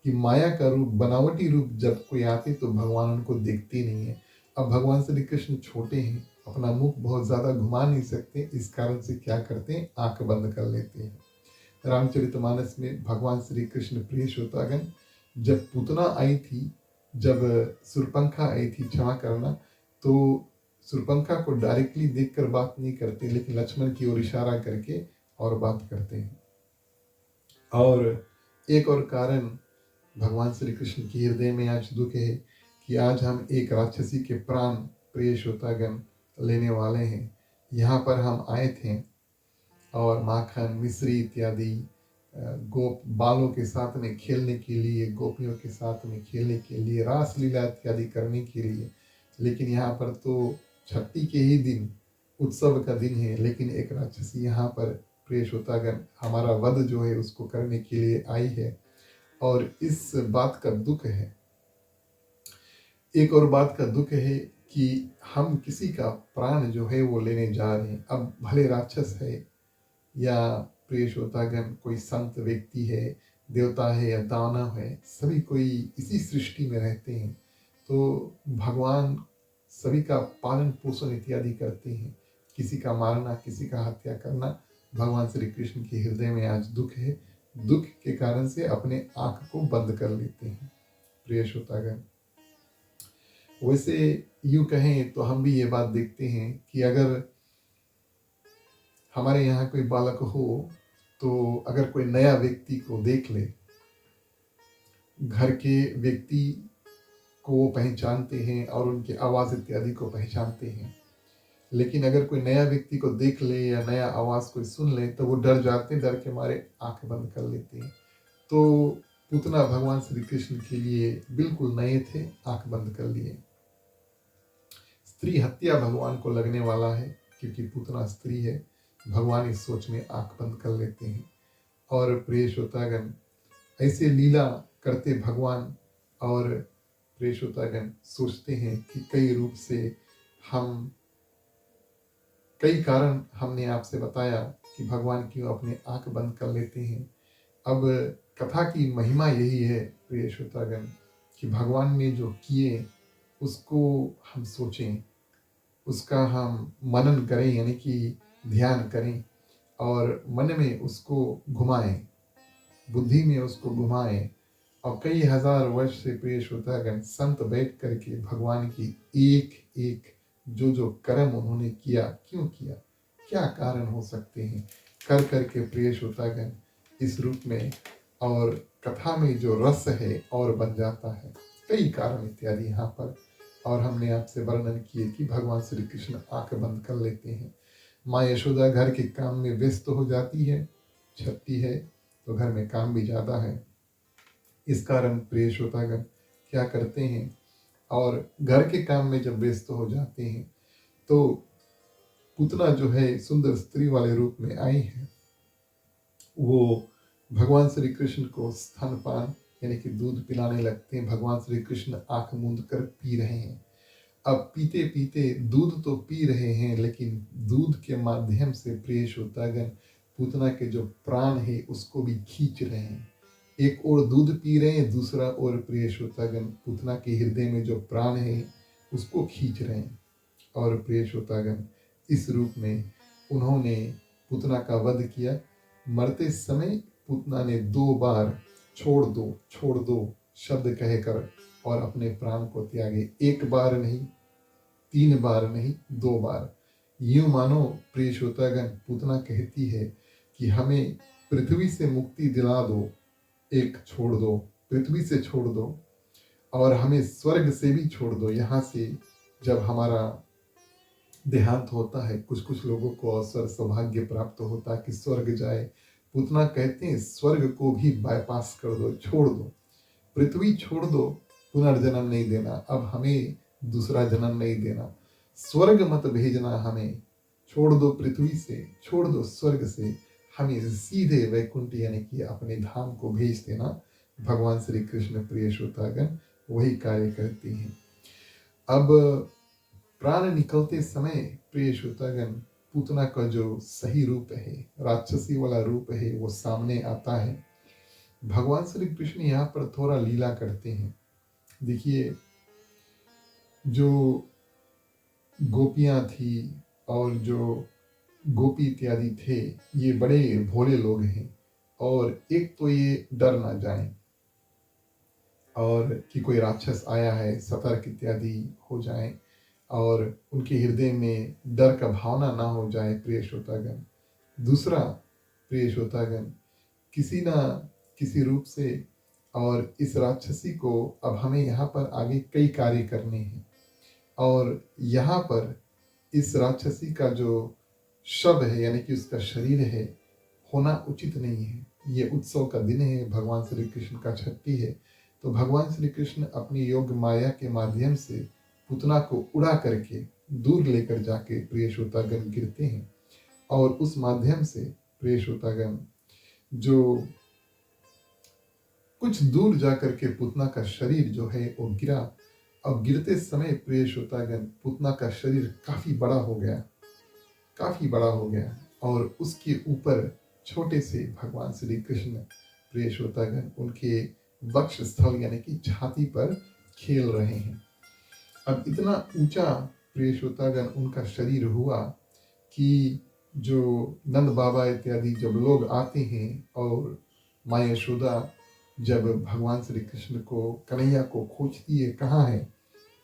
[SPEAKER 1] कि माया का रूप, बनावटी रूप जब कोई आते तो भगवान उनको देखते नहीं है। अब भगवान श्री कृष्ण छोटे हैं, अपना मुख बहुत ज्यादा घुमा नहीं सकते, इस कारण से क्या करते हैं? आंख बंद कर लेते हैं। रामचरितमानस में भगवान श्री कृष्ण प्रिय श्रोतागण जब पूतना आई थी, जब सुरपंखा आई थी, क्षमा करना, तो सुरपंखा को डायरेक्टली देखकर बात नहीं करते, लेकिन लक्ष्मण की ओर इशारा करके और बात करते हैं। और एक और कारण भगवान श्री कृष्ण के हृदय में आज दुख है कि आज हम एक राक्षसी के प्राण प्रिय श्रोतागण लेने वाले हैं। यहाँ पर हम आए थे और माखन, मिश्री इत्यादि गोप बालों के साथ में खेलने के लिए, गोपियों के साथ में खेलने के लिए, रास लीला इत्यादि करने के लिए, लेकिन यहाँ पर तो छठी के ही दिन, उत्सव का दिन है, लेकिन एक राक्षसी यहाँ पर प्रिय श्रोतागण हमारा वध जो है उसको करने के लिए आई है, और इस बात का दुख है। एक और बात का दुख है कि हम किसी का प्राण जो है वो लेने जा रहे हैं। अब भले राक्षस है या प्रिय श्रोतागण कोई संत व्यक्ति है, देवता है या दानव है, सभी कोई इसी सृष्टि में रहते हैं, तो भगवान सभी का पालन पोषण इत्यादि करते हैं। किसी का मारना, किसी का हत्या करना, भगवान श्री कृष्ण के हृदय में आज दुख है। दुख के कारण से अपने आंख को बंद कर लेते हैं प्रिय श्रोतागण। वैसे यूं कहें तो हम भी ये बात देखते हैं कि अगर हमारे यहाँ कोई बालक हो, तो अगर कोई नया व्यक्ति को देख ले, घर के व्यक्ति को वो पहचानते हैं और उनकी आवाज़ इत्यादि को पहचानते हैं। लेकिन अगर कोई नया व्यक्ति को देख ले या नया आवाज़ कोई सुन ले तो वो डर जाते, डर के मारे आंख बंद कर लेते हैं। तो पूतना भगवान श्री कृष्ण के लिए बिल्कुल नए थे, आंख बंद कर लिए। स्त्री हत्या भगवान को लगने वाला है क्योंकि पूतना स्त्री है। भगवान इस सोच में आंख बंद कर लेते हैं। और प्रिय श्रोतागण, ऐसे लीला करते भगवान और प्रिय श्रोतागण सोचते हैं कि कई रूप से हम, कई कारण हमने आपसे बताया कि भगवान क्यों अपने आंख बंद कर लेते हैं। अब कथा की महिमा यही है प्रिय श्रोतागण कि भगवान ने जो किए उसको हम सोचें, उसका हम मनन करें, यानी कि ध्यान करें और मन में उसको घुमाएं, बुद्धि में उसको घुमाएं। और कई हजार वर्ष से प्रिय श्रोतागण संत बैठ करके भगवान की एक एक जो जो कर्म उन्होंने किया, क्यों किया, क्या कारण हो सकते हैं, कर करके प्रिय श्रोतागण इस रूप में और कथा में जो रस है और बन जाता है। कई कारण इत्यादि यहाँ पर, और हमने आपसे वर्णन किए कि भगवान श्री कृष्ण आंख बंद कर लेते हैं। माँ यशोदा घर के काम में व्यस्त हो जाती है, छठी है तो घर में काम भी ज़्यादा है। इस कारण प्रिय श्रोतागण क्या करते हैं, और घर के काम में जब व्यस्त हो जाते हैं तो पूतना जो है सुंदर स्त्री वाले रूप में आई है। वो भगवान श्री कृष्ण को स्तनपान यानी कि दूध पिलाने लगते हैं। भगवान श्री कृष्ण आंख मूंद कर पी रहे हैं। अब पीते पीते दूध तो पी रहे हैं, लेकिन दूध के माध्यम से प्रिय श्रोतागण पूतना के जो प्राण है उसको भी खींच रहे हैं। एक और दूध पी रहे हैं, दूसरा और प्रिय श्रोतागण पूतना के हृदय में जो प्राण है उसको खींच रहे हैं। और प्रिय श्रोतागण इस रूप में उन्होंने पूतना का वध किया। मरते समय पूतना ने 2 बार छोड़ दो शब्द कहकर और अपने प्राण को त्यागे। 1 बार नहीं, 3 बार नहीं, 2 बार। यूं मानो प्रिय श्रोतागण पूतना कहती है कि हमें पृथ्वी से मुक्ति दिला दो, एक छोड़ दो, पृथ्वी से छोड़ दो, और हमें स्वर्ग से भी छोड़ दो। यहाँ से जब हमारा देहांत होता है, कुछ कुछ लोगों को अवसर सौभाग्य प्राप्त होता है कि स्वर्ग जाए। पूतना कहते हैं स्वर्ग को भी बाईपास कर दो, छोड़ दो, पृथ्वी छोड़ दो, पुनर्जन्म नहीं देना, अब हमें दूसरा जन्म नहीं देना, स्वर्ग मत भेजना हमें, छोड़ दो पृथ्वी से, छोड़ दो स्वर्ग से, हमें सीधे वैकुंठ यानी कि अपने धाम को भेज देना। भगवान श्री कृष्ण प्रिय श्रोतागण वही कार्य करते हैं। अब प्राण निकलते समय प्रिय श्रोतागण पूतना का जो सही रूप है, राक्षसी वाला रूप है, वो सामने आता है। भगवान श्री कृष्ण यहाँ पर थोड़ा लीला करते हैं। देखिए, जो गोपियां थी और जो गोपी इत्यादि थे, ये बड़े भोले लोग हैं। और एक तो ये डर ना जाए और कि कोई राक्षस आया है, सतर्क इत्यादि हो जाए और उनके हृदय में डर का भावना ना हो जाए प्रिय श्रोतागण। दूसरा प्रिय श्रोतागण, किसी ना किसी रूप से, और इस राक्षसी को अब हमें यहाँ पर आगे कई कार्य करने हैं, और यहाँ पर इस राक्षसी का जो शव है यानी कि उसका शरीर है होना उचित नहीं है। ये उत्सव का दिन है, भगवान श्री कृष्ण का छठी है, तो भगवान श्री कृष्ण अपनी योग माया के माध्यम से पूतना को उड़ा करके दूर लेकर जाके प्रिय श्रोतागण गिरते हैं, और उस माध्यम से प्रिय श्रोतागण जो कुछ दूर जाकर के पूतना का शरीर जो है वो गिरा। अब गिरते समय प्रिय श्रोतागण पूतना का शरीर काफी बड़ा हो गया, और उसके ऊपर छोटे से भगवान श्री कृष्ण प्रिय श्रोतागण उनके वक्ष स्थल यानी कि छाती पर खेल रहे हैं। अब इतना ऊंचा प्रिय श्रोतागण उनका शरीर हुआ कि जो नंद बाबा इत्यादि जब लोग आते हैं और माँ यशोदा जब भगवान श्री कृष्ण को, कन्हैया को खोजती है कहाँ है,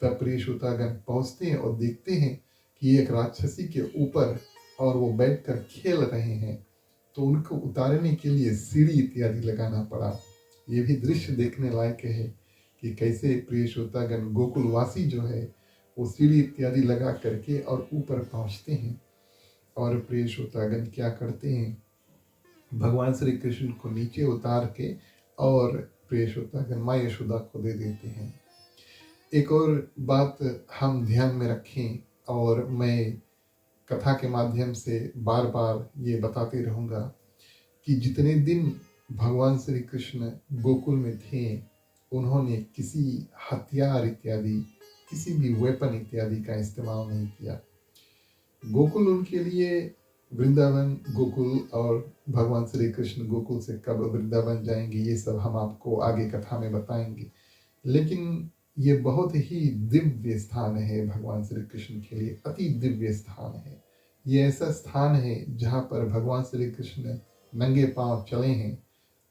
[SPEAKER 1] तब प्रिय श्रोतागण पहुँचते हैं और देखते हैं कि एक राक्षसी के ऊपर और वो बैठकर खेल रहे हैं। तो उनको उतारने के लिए सीढ़ी इत्यादि लगाना पड़ा। ये भी दृश्य देखने लायक है कि कैसे प्रिय श्रोतागण गोकुलवासी जो है वो सीढ़ी इत्यादि लगा करके और ऊपर पहुंचते हैं। और प्रिय श्रोतागण क्या करते हैं, भगवान श्री कृष्ण को नीचे उतार के और प्रिय श्रोतागण माँ यशोदा को दे देते हैं। एक और बात हम ध्यान में रखें, और मैं कथा के माध्यम से बार बार ये बताते रहूँगा कि जितने दिन भगवान श्री कृष्ण गोकुल में थे, उन्होंने किसी हथियार इत्यादि, किसी भी वेपन इत्यादि का इस्तेमाल नहीं किया। गोकुल उनके लिए वृंदावन, गोकुल, और भगवान श्री कृष्ण गोकुल से कब वृंदावन जाएंगे ये सब हम आपको आगे कथा में बताएंगे। लेकिन ये बहुत ही दिव्य स्थान है भगवान श्री कृष्ण के लिए, अति दिव्य स्थान है। ये ऐसा स्थान है जहाँ पर भगवान श्री कृष्ण नंगे पांव चले हैं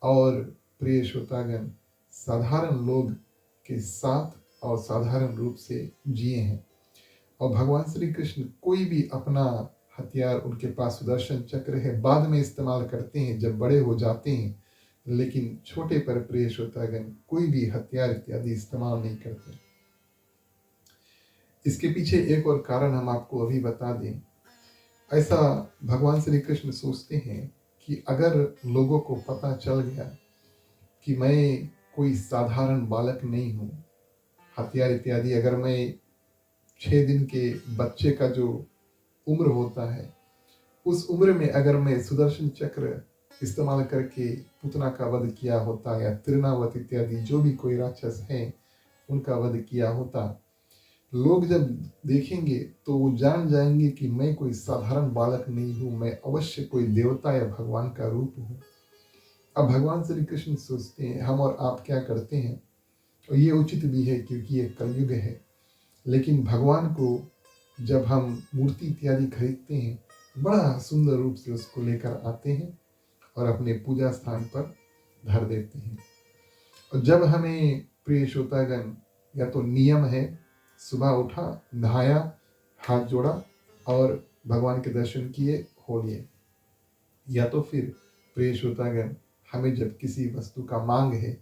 [SPEAKER 1] और प्रिय श्रोतागण साधारण लोग के साथ और साधारण रूप से जिए हैं। और भगवान श्री कृष्ण कोई भी अपना हथियार, उनके पास सुदर्शन चक्र है, बाद में इस्तेमाल करते हैं जब बड़े हो जाते हैं, लेकिन छोटे पर प्रिय श्रोतागण कोई भी हथियार इत्यादि इस्तेमाल नहीं करते। इसके पीछे एक और कारण हम आपको अभी बता दें। ऐसा भगवान श्री कृष्ण सोचते हैं कि अगर लोगों को पता चल गया कि मैं कोई साधारण बालक नहीं हूँ, हथियार इत्यादि, अगर मैं 6 दिन के बच्चे का जो उम्र होता है, उस उम्र में अगर मैं सुदर्शन चक्र इस्तेमाल करके पुतना का वध किया होता, या तृणावत इत्यादि जो भी कोई राक्षस है उनका वध किया होता, लोग जब देखेंगे तो वो जान जाएंगे कि मैं कोई साधारण बालक नहीं हूँ, मैं अवश्य कोई देवता या भगवान का रूप हूँ। अब भगवान श्री कृष्ण सोचते हैं हम और आप क्या करते हैं, और ये उचित भी है क्योंकि ये कलयुग है, लेकिन भगवान को जब हम मूर्ति इत्यादि खरीदते हैं, बड़ा सुंदर रूप से उसको लेकर आते हैं और अपने पूजा स्थान पर धर देते हैं। और जब हमें प्रिय श्रोतागण, या तो नियम है सुबह उठा, नहाया, हाथ जोड़ा और भगवान के दर्शन किए, हो लिए, या तो फिर प्रिय श्रोतागण हमें जब किसी वस्तु का मांग है,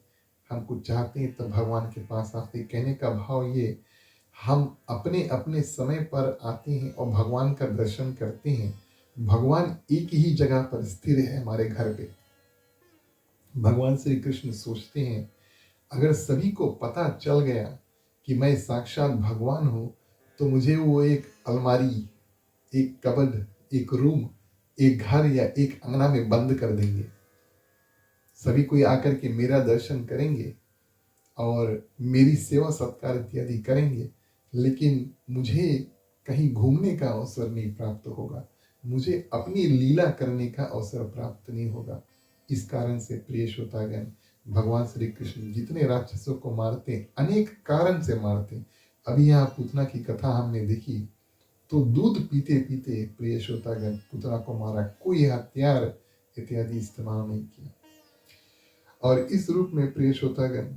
[SPEAKER 1] हम कुछ चाहते हैं, तब भगवान के पास आते। कहने का भाव ये, हम अपने अपने समय पर आते हैं और भगवान का दर्शन करते हैं। भगवान एक ही जगह पर स्थिर है हमारे घर पे। भगवान श्री कृष्ण सोचते हैं अगर सभी को पता चल गया कि मैं साक्षात भगवान हूँ, तो मुझे वो एक अलमारी, एक कबर्ड, एक रूम, एक घर या एक अंगना में बंद कर देंगे। सभी कोई आकर के मेरा दर्शन करेंगे और मेरी सेवा सत्कार इत्यादि करेंगे, लेकिन मुझे कहीं घूमने का अवसर नहीं प्राप्त होगा, मुझे अपनी लीला करने का अवसर प्राप्त नहीं होगा। इस कारण से प्रिय श्रोतागण, भगवान श्री कृष्ण जितने राक्षसों को मारते, अनेक कारण से मारते। अभी यहाँ पूतना की कथा हमने देखी, तो दूध पीते पीते प्रिय श्रोतागण पुतना को मारा, कोई हथियार इत्यादि इस्तेमाल नहीं किया। और इस रूप में प्रिय श्रोतागण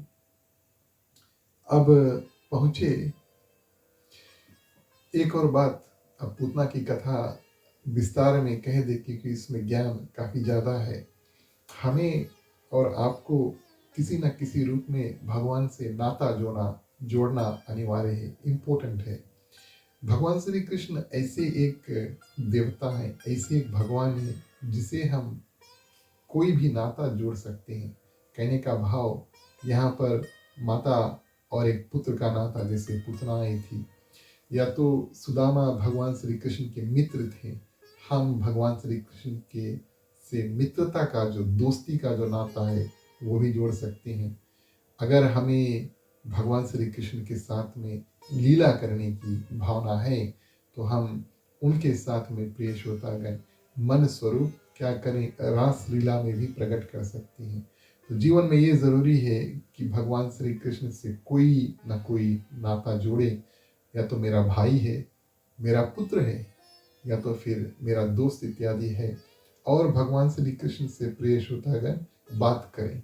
[SPEAKER 1] अब पहुंचे। एक और बात, अब पूतना की कथा विस्तार में कह दे क्योंकि इसमें ज्ञान काफी ज्यादा है। हमें और आपको किसी न किसी रूप में भगवान से नाता जोड़ना अनिवार्य है, इम्पोर्टेंट है। भगवान श्री कृष्ण ऐसे एक देवता है, ऐसे एक भगवान है जिसे हम कोई भी नाता जोड़ सकते हैं। कहने का भाव, यहाँ पर माता और एक पुत्र का नाता, जैसे पुतना आई थी, या तो सुदामा भगवान श्री कृष्ण के मित्र थे, हम भगवान श्री कृष्ण के से मित्रता का जो, दोस्ती का जो नाता है वो भी जोड़ सकते हैं। अगर हमें भगवान श्री कृष्ण के साथ में लीला करने की भावना है, तो हम उनके साथ में प्रिय श्रोतागण मन स्वरूप क्या करें, रास लीला में भी प्रकट कर सकते हैं। तो जीवन में ये जरूरी है कि भगवान श्री कृष्ण से कोई ना कोई नाता जोड़े, या तो मेरा भाई है, मेरा पुत्र है, या तो फिर मेरा दोस्त इत्यादि है, और भगवान श्री कृष्ण से प्रिय श्रोतागण बात करें।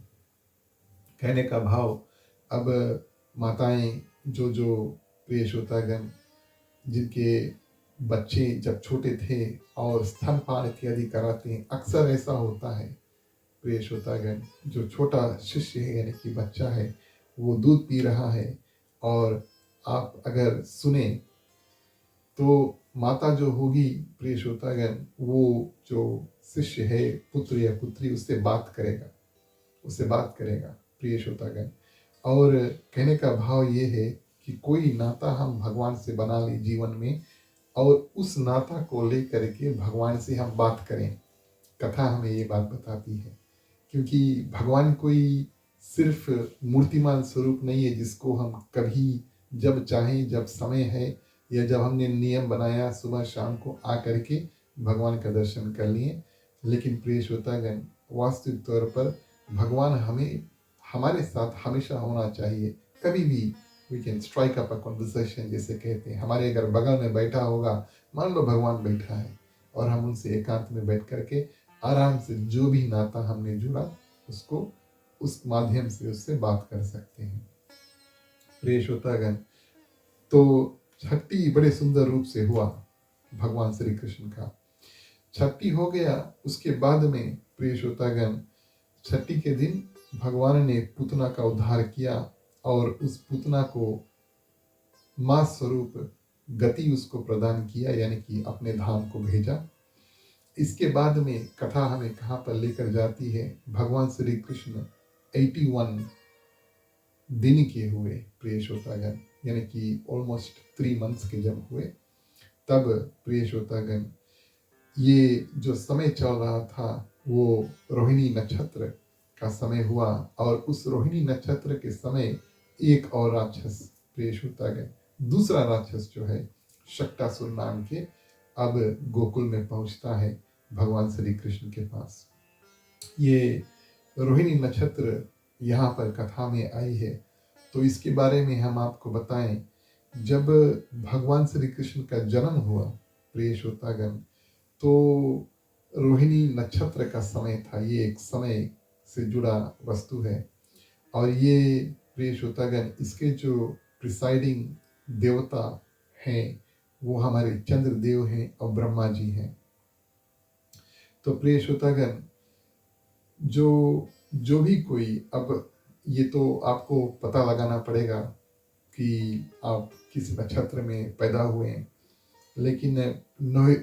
[SPEAKER 1] कहने का भाव, अब माताएं जो प्रिय श्रोतागण जिनके बच्चे जब छोटे थे और स्तनपान इत्यादि कराते हैं, अक्सर ऐसा होता है प्रिय श्रोतागण, जो छोटा शिष्य है यानी कि बच्चा है, वो दूध पी रहा है, और आप अगर सुने तो माता जो होगी प्रिय श्रोतागण, वो जो शिष्य है, पुत्र या पुत्री, उससे बात करेगा, उससे बात करेगा प्रिय श्रोतागण। और कहने का भाव ये है कि कोई नाता हम भगवान से बना ले जीवन में, और उस नाता को लेकर के भगवान से हम बात करें। कथा हमें ये बात बताती है, क्योंकि भगवान कोई सिर्फ मूर्तिमान स्वरूप नहीं है जिसको हम कभी जब चाहें, जब समय है, या जब हमने नियम बनाया सुबह शाम को आकर के भगवान का दर्शन कर लिए। लेकिन प्रिय श्रोतागण, वास्तविक तौर पर भगवान हमें हमारे साथ हमेशा होना चाहिए। कभी भी we can strike up a conversation, जैसे कहते हैं। हमारे अगर बगल में बैठा होगा, मान लो भगवान बैठा है, और हम उनसे एकांत में बैठ करके आराम से जो भी नाता हमने जुड़ा उसको उस माध्यम से उससे बात कर सकते हैं। प्रिय श्रोतागण, तो छठी बड़े सुंदर रूप से हुआ भगवान श्री कृष्ण का। छठी हो गया, उसके बाद में प्रिय श्रोतागण, छठी के दिन भगवान ने पुतना का उद्धार किया, और उस पुतना को मां स्वरूप गति उसको प्रदान किया, यानी कि अपने धाम को भेजा। इसके बाद में कथा हमें कहाँ पर लेकर जाती है, भगवान श्री कृष्ण 81 दिन के हुए प्रिय श्रोतागण, यानी कि ऑलमोस्ट 3 मंथ्स के जब हुए, तब प्रिय श्रोतागण ये जो समय चल रहा था वो रोहिणी नक्षत्र का समय हुआ। और उस रोहिणी नक्षत्र के समय एक और राक्षस प्रिय श्रोतागण, दूसरा राक्षस जो है शक्टासुर नाम के, अब गोकुल में पहुंचता है भगवान श्री कृष्ण के पास। ये रोहिणी नक्षत्र यहाँ पर कथा में आई है, तो इसके बारे में हम आपको बताएं। जब भगवान श्री कृष्ण का जन्म हुआ प्रिय श्रोतागण, तो रोहिणी नक्षत्र का समय था। ये एक समय से जुड़ा वस्तु है, और ये प्रिय श्रोतागण, इसके जो प्रिसाइडिंग देवता हैं वो हमारे चंद्रदेव हैं और ब्रह्मा जी हैं। तो प्रिय श्रोतागण, जो भी कोई, अब ये तो आपको पता लगाना पड़ेगा कि आप किस नक्षत्र में पैदा हुए हैं, लेकिन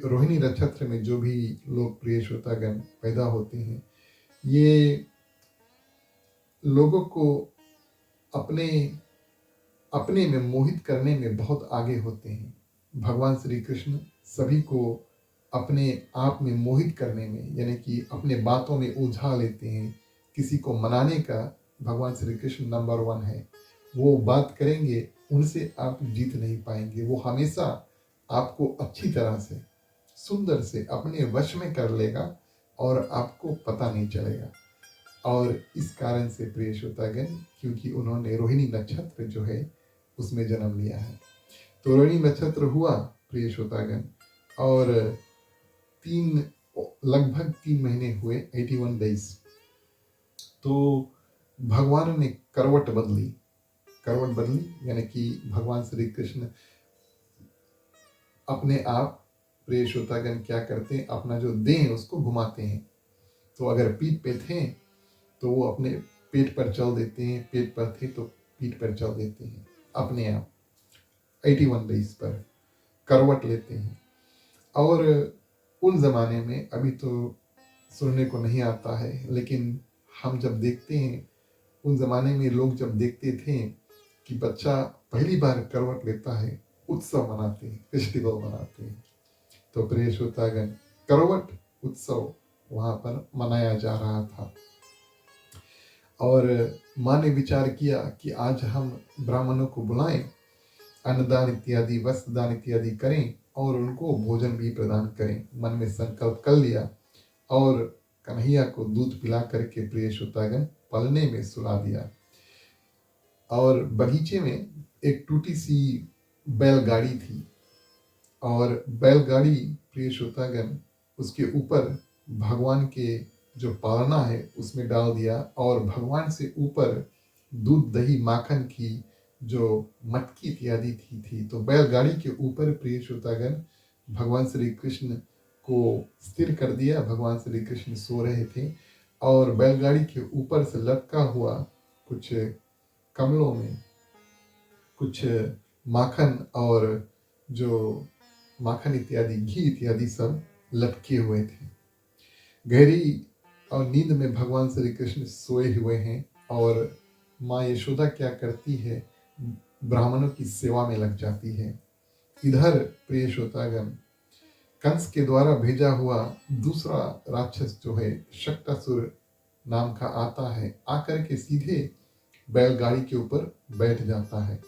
[SPEAKER 1] रोहिणी नक्षत्र में जो भी लोग प्रिय श्रोतागण पैदा होते हैं, ये लोगों को अपने अपने में मोहित करने में बहुत आगे होते हैं। भगवान श्री कृष्ण सभी को अपने आप में मोहित करने में, यानी कि अपने बातों में उलझा लेते हैं। किसी को मनाने का भगवान श्री कृष्ण नंबर 1 है। वो बात करेंगे, उनसे आप जीत नहीं पाएंगे। वो हमेशा आपको अच्छी तरह से, सुंदर से अपने वश में कर लेगा, और आपको पता नहीं चलेगा। और इस कारण से प्रिय श्रोतागण, क्योंकि उन्होंने रोहिणी नक्षत्र जो है उसमें जन्म लिया है, तो रोहिणी नक्षत्र हुआ प्रिय श्रोतागण, और लगभग 3 महीने हुए, 81 डेज। तो भगवान ने करवट बदली, यानी कि भगवान श्री कृष्ण अपने आप प्रिय श्रोतागण क्या करते हैं, अपना जो देह है उसको घुमाते हैं। तो अगर पीठ पे थे तो वो अपने पेट पर चल देते हैं, पेट पर थे तो पीठ पर चल देते हैं, अपने आप 81 डेज पर करवट लेते हैं। और उन जमाने में, अभी तो सुनने को नहीं आता है, लेकिन हम जब देखते हैं, उन जमाने में लोग जब देखते थे कि बच्चा पहली बार करवट लेता है, उत्सव मनाते हैं, फेस्टिवल मनाते हैं। तो प्रिय श्रोतागण, करवट उत्सव वहां पर मनाया जा रहा था, और माँ ने विचार किया कि आज हम ब्राह्मणों को बुलाएं, अन्नदान इत्यादि, वस्त्र दान इत्यादि करें, और उनको भोजन भी प्रदान करें। मन में संकल्प कर लिया, और कन्हैया को दूध पिला करके प्रिय श्रोतागण पलने में सुला दिया। और बगीचे में एक टूटी सी बैलगाड़ी थी, और बैलगाड़ी प्रिय श्रोतागण उसके ऊपर भगवान के जो पालना है उसमें डाल दिया, और भगवान से ऊपर दूध दही माखन की जो मटकी इत्यादि थी। तो बैलगाड़ी के ऊपर प्रिय श्रोतागण भगवान श्री कृष्ण को स्थिर कर दिया। भगवान श्री कृष्ण सो रहे थे, और बैलगाड़ी के ऊपर से लटका हुआ कुछ कमलों में कुछ माखन और जो माखन इत्यादि घी इत्यादि सब लटके हुए थे। गहरी और नींद में भगवान श्री कृष्ण सोए हुए हैं और माँ यशोदा क्या करती है, ब्राह्मणों की सेवा में लग जाती है। इधर प्रिय श्रोतागण, कंस के द्वारा भेजा हुआ दूसरा राक्षस जो है शक्टासुर नाम का आता है, आकर के सीधे बैलगाड़ी के ऊपर बैठ जाता है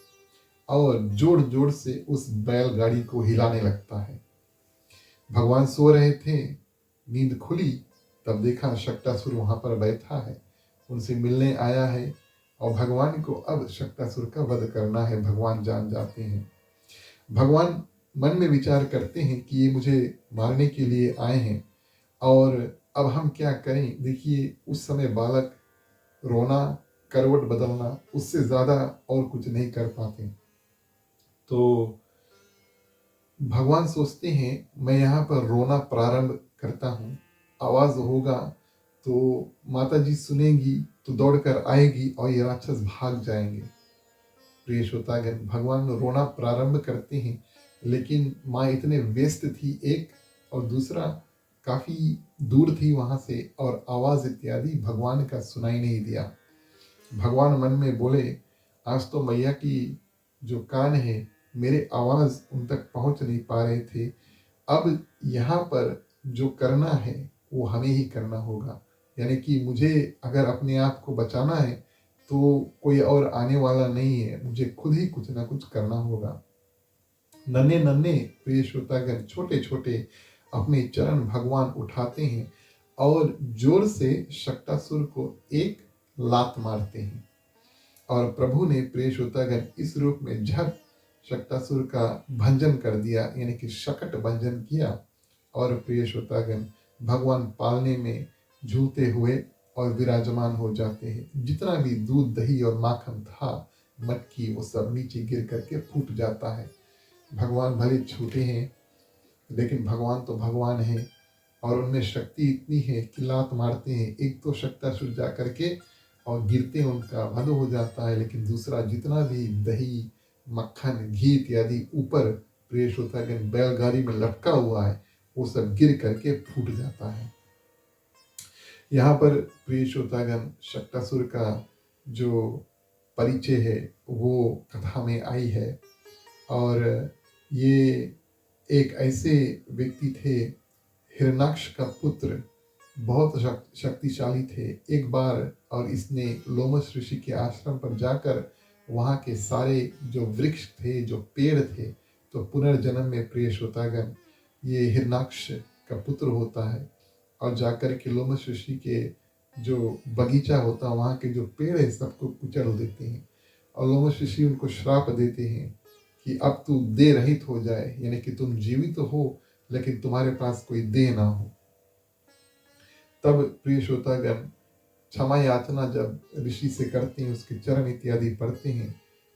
[SPEAKER 1] और जोर जोर से उस बैलगाड़ी को हिलाने लगता है। भगवान सो रहे थे, नींद खुली, तब देखा शक्टासुर वहां पर बैठा है, उनसे मिलने आया है और भगवान को अब शक्टासुर का वध करना है। भगवान जान जाते हैं। भगवान मन में विचार करते हैं कि ये मुझे मारने के लिए आए हैं और अब हम क्या करें। देखिए, उस समय बालक रोना, करवट बदलना, उससे ज्यादा और कुछ नहीं कर पाते। तो भगवान सोचते हैं मैं यहाँ पर रोना प्रारंभ करता हूँ, आवाज होगा तो माता जी सुनेंगी तो दौड़कर आएगी और ये राक्षस भाग जाएंगे। प्रिय श्रोतागण, भगवान रोना प्रारंभ करते हैं, लेकिन माँ इतने व्यस्त थी, एक और दूसरा काफी दूर थी वहां से और आवाज इत्यादि भगवान का सुनाई नहीं दिया। भगवान मन में बोले, आज तो मैया की जो कान है, मेरे आवाज उन तक पहुंच नहीं पा रहे थे। अब यहाँ पर जो करना है वो हमें ही करना होगा, यानी कि मुझे अगर अपने आप को बचाना है तो कोई और आने वाला नहीं है, मुझे खुद ही कुछ ना कुछ करना होगा। नन्हे नन्हे प्रिय श्रोतागण, छोटे छोटे अपने चरण भगवान उठाते हैं और जोर से शक्टासुर को एक लात मारते हैं और प्रभु ने प्रिय श्रोतागण इस रूप में झट शक्टासुर का भंजन कर दिया, यानी कि शकट भंजन किया। और प्रिय श्रोतागण, भगवान पालने में झूलते हुए और विराजमान हो जाते हैं। जितना भी दूध, दही और माखन था, मटकी, वो सब नीचे गिर करके फूट जाता है। भगवान भले छोटे हैं, लेकिन भगवान तो भगवान है और उनमें शक्ति इतनी है कि लात मारते हैं, एक तो शक्टासुर जा करके और गिरते उनका वध हो जाता है, लेकिन दूसरा जितना भी दही, मक्खन, घी इत्यादि ऊपर प्रिय श्रोतागण बैलगाड़ी में लटका हुआ है, वो सब गिर करके फूट जाता है। यहाँ पर प्रिय श्रोतागण शक्टासुर का जो परिचय है वो कथा में आई है और ये एक ऐसे व्यक्ति थे, हिरणाक्ष का पुत्र, बहुत शक्तिशाली थे। एक बार और इसने लोमस ऋषि के आश्रम पर जाकर वहाँ के सारे जो वृक्ष थे, जो पेड़ थे, तो पुनर्जन्म में प्रिय श्रोतागण ये हिरणाक्ष का पुत्र होता है और जाकर के लोमस ऋषि के जो बगीचा होता है, वहाँ के जो पेड़ है सबको कुचल देते हैं और लोमस ऋषि उनको श्राप देते हैं कि अब तू देह रहित हो जाए, यानी कि तुम जीवित तो हो लेकिन तुम्हारे पास कोई देह ना हो। तब प्रिय श्रोतागण क्षमा याचना जब ऋषि से करते हैं, उसके चरण इत्यादि पढ़ते हैं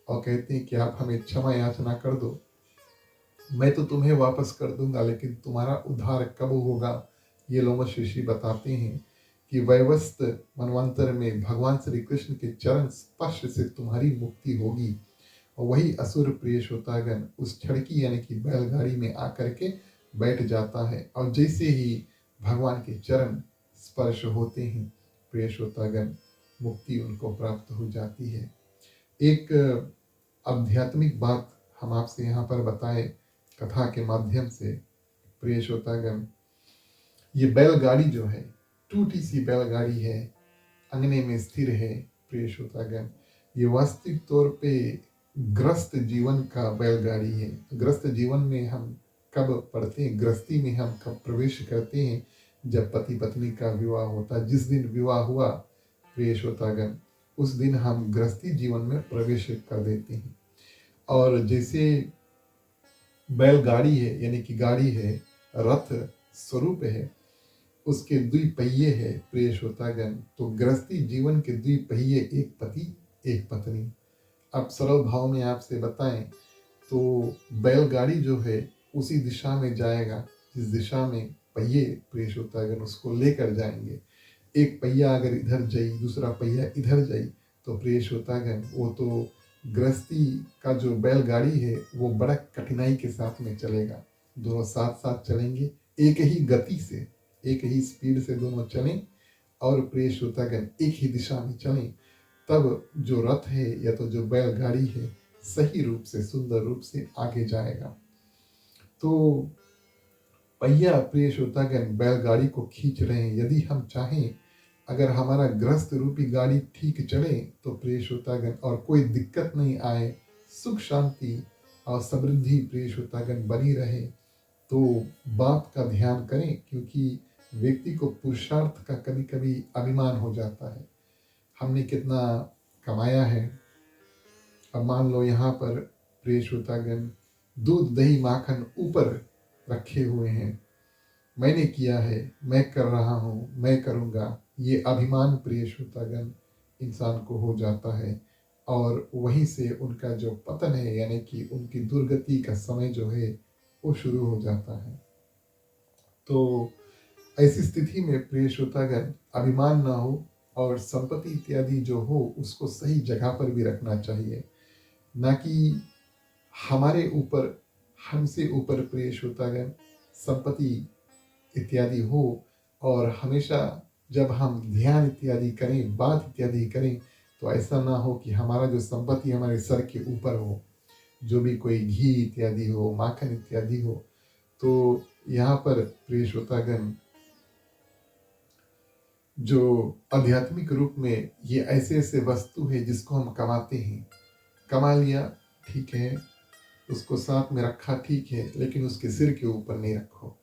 [SPEAKER 1] और कहते हैं कि आप हमें क्षमा याचना कर दो, मैं तो तुम्हें वापस कर दूंगा, लेकिन तुम्हारा उद्धार कब होगा। ये लोमस ऋषि बताते हैं कि वैवस्त मनवंतर में भगवान श्री कृष्ण के चरण स्पर्श से तुम्हारी मुक्ति होगी। और वही असुर प्रिय श्रोतागण उस छड़की यानी कि बैलगाड़ी में आकर के बैठ जाता है और जैसे ही भगवान के चरण स्पर्श होते हैं, प्रिय श्रोतागण मुक्ति उनको प्राप्त हो जाती है। एक आध्यात्मिक बात हम आपसे यहाँ पर बताए कथा के माध्यम से। प्रिय श्रोतागण, ये बैलगाड़ी जो है, टूटी सी बैलगाड़ी है, अंगने में स्थिर है। प्रिय श्रोतागण, ये वास्तविक तौर पे ग्रस्त जीवन का बैलगाड़ी है। ग्रस्त जीवन में हम कब पढ़ते हैं, गृहस्थी में हम कब प्रवेश करते हैं, जब पति पत्नी का विवाह होता है। जिस दिन विवाह हुआ प्रिय श्रोतागण, उस दिन हम गृहस्थी जीवन में प्रवेश कर देते हैं। और जैसे बैलगाड़ी है, यानी कि गाड़ी है, रथ स्वरूप है, उसके दुई पहिए है प्रिय श्रोतागण, तो गृहस्थी जीवन के दुई पहिए, एक पति एक पत्नी। अब सरल भाव में आपसे बताएं तो बैलगाड़ी जो है उसी दिशा में जाएगा जिस दिशा में पहिए प्रिय श्रोतागण उसको लेकर जाएंगे। एक पहिया अगर इधर जाई, दूसरा पहिया इधर जाई, तो प्रिय श्रोतागण वो तो गृहस्थी का जो बैलगाड़ी है वो बड़ा कठिनाई के साथ में चलेगा। दोनों साथ साथ चलेंगे, एक ही गति से, एक ही स्पीड से दोनों चलें और प्रिय श्रोतागण एक ही दिशा में चलें, तब जो रथ है या तो जो बैलगाड़ी है सही रूप से, सुंदर रूप से आगे जाएगा। तो पहिया प्रिय श्रोतागण बैलगाड़ी को खींच रहे हैं। यदि हम चाहें, अगर हमारा ग्रस्त रूपी गाड़ी ठीक चले, तो प्रिय श्रोतागण और कोई दिक्कत नहीं आए, सुख शांति और समृद्धि प्रिय श्रोतागण बनी रहे, तो बात का ध्यान करें, क्योंकि व्यक्ति को पुरुषार्थ का कभी कभी अभिमान हो जाता है। हमने कितना कमाया है, अब मान लो यहाँ पर प्रिय श्रोतागण दूध दही माखन ऊपर रखे हुए हैं, मैंने किया है, मैं कर रहा हूँ, मैं करूँगा, ये अभिमान प्रिय श्रोतागण इंसान को हो जाता है और वहीं से उनका जो पतन है, यानी कि उनकी दुर्गति का समय जो है वो शुरू हो जाता है। तो ऐसी स्थिति में प्रिय श्रोतागण अभिमान ना हो और संपत्ति इत्यादि जो हो उसको सही जगह पर भी रखना चाहिए, ना कि हमारे ऊपर, हमसे ऊपर प्रिय श्रोतागण संपत्ति इत्यादि हो और हमेशा जब हम ध्यान इत्यादि करें, बात इत्यादि करें, तो ऐसा ना हो कि हमारा जो संपत्ति हमारे सर के ऊपर हो, जो भी कोई घी इत्यादि हो, माखन इत्यादि हो। तो यहाँ पर प्रिय श्रोतागण जो आध्यात्मिक रूप में ये ऐसे ऐसे वस्तु है जिसको हम कमाते हैं, कमा लिया ठीक है, उसको साथ में रखा ठीक है, लेकिन उसके सिर के ऊपर नहीं रखो,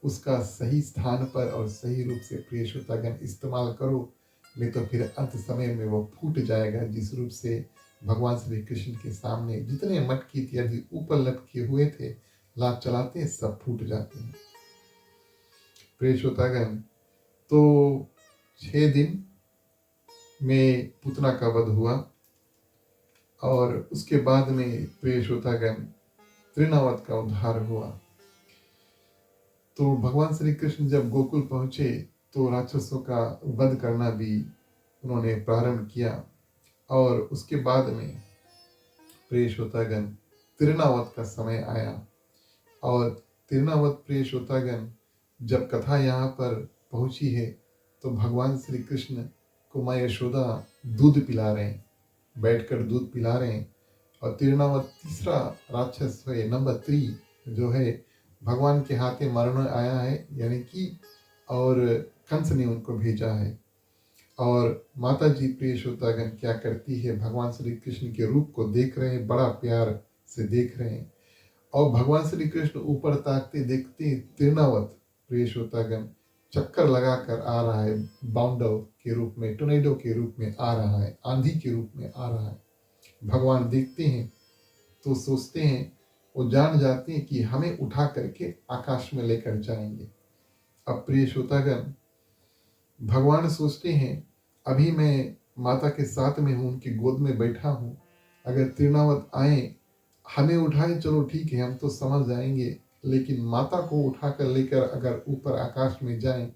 [SPEAKER 1] उसका सही स्थान पर और सही रूप से प्रिय श्रोतागण इस्तेमाल करो, नहीं तो फिर अंत समय में वो फूट जाएगा। जिस रूप से भगवान श्री कृष्ण के सामने जितने मटकी इत्यादि ऊपर लटके हुए थे, लात चलाते सब फूट जाते हैं। प्रिय श्रोतागण, तो 6 दिन में पूतना का वध हुआ और उसके बाद में प्रिय श्रोतागण तृणावत का उद्धार हुआ। तो भगवान श्री कृष्ण जब गोकुल पहुंचे तो राक्षसों का वध करना भी उन्होंने प्रारंभ किया और उसके बाद में प्रिय श्रोतागण तृणावत का समय आया और तृणावत प्रिय श्रोतागण जब कथा यहाँ पर पहुंची है तो भगवान श्री कृष्ण को माँ यशोदा दूध पिला रहे हैं, बैठकर दूध पिला रहे हैं और तृणावत तीसरा राक्षस है, नंबर 3 जो है, भगवान के हाथे मरण आया है, यानी कि और कंस ने उनको भेजा है। और माता जी प्रिय श्रोतागण क्या करती है, भगवान श्री कृष्ण के रूप को देख रहे हैं, बड़ा प्यार से देख रहे हैं और भगवान श्री कृष्ण ऊपर ताकते देखते तृणावत प्रिय श्रोतागण चक्कर लगाकर आ रहा है, बाउंडव के रूप में, टोर्नेडो के रूप में आ रहा है, आंधी के रूप में आ रहा है। भगवान देखते हैं तो सोचते हैं, वो जान जाते हैं कि हमें उठा करके आकाश में लेकर जाएंगे। अब प्रिय श्रोतागण भगवान सोचते हैं, अभी मैं माता के साथ में हूँ, उनकी गोद में बैठा हूँ, अगर तृणावत आए हमें उठाए चलो ठीक है, हम तो समझ जाएंगे, लेकिन माता को उठाकर लेकर अगर ऊपर आकाश में जाएं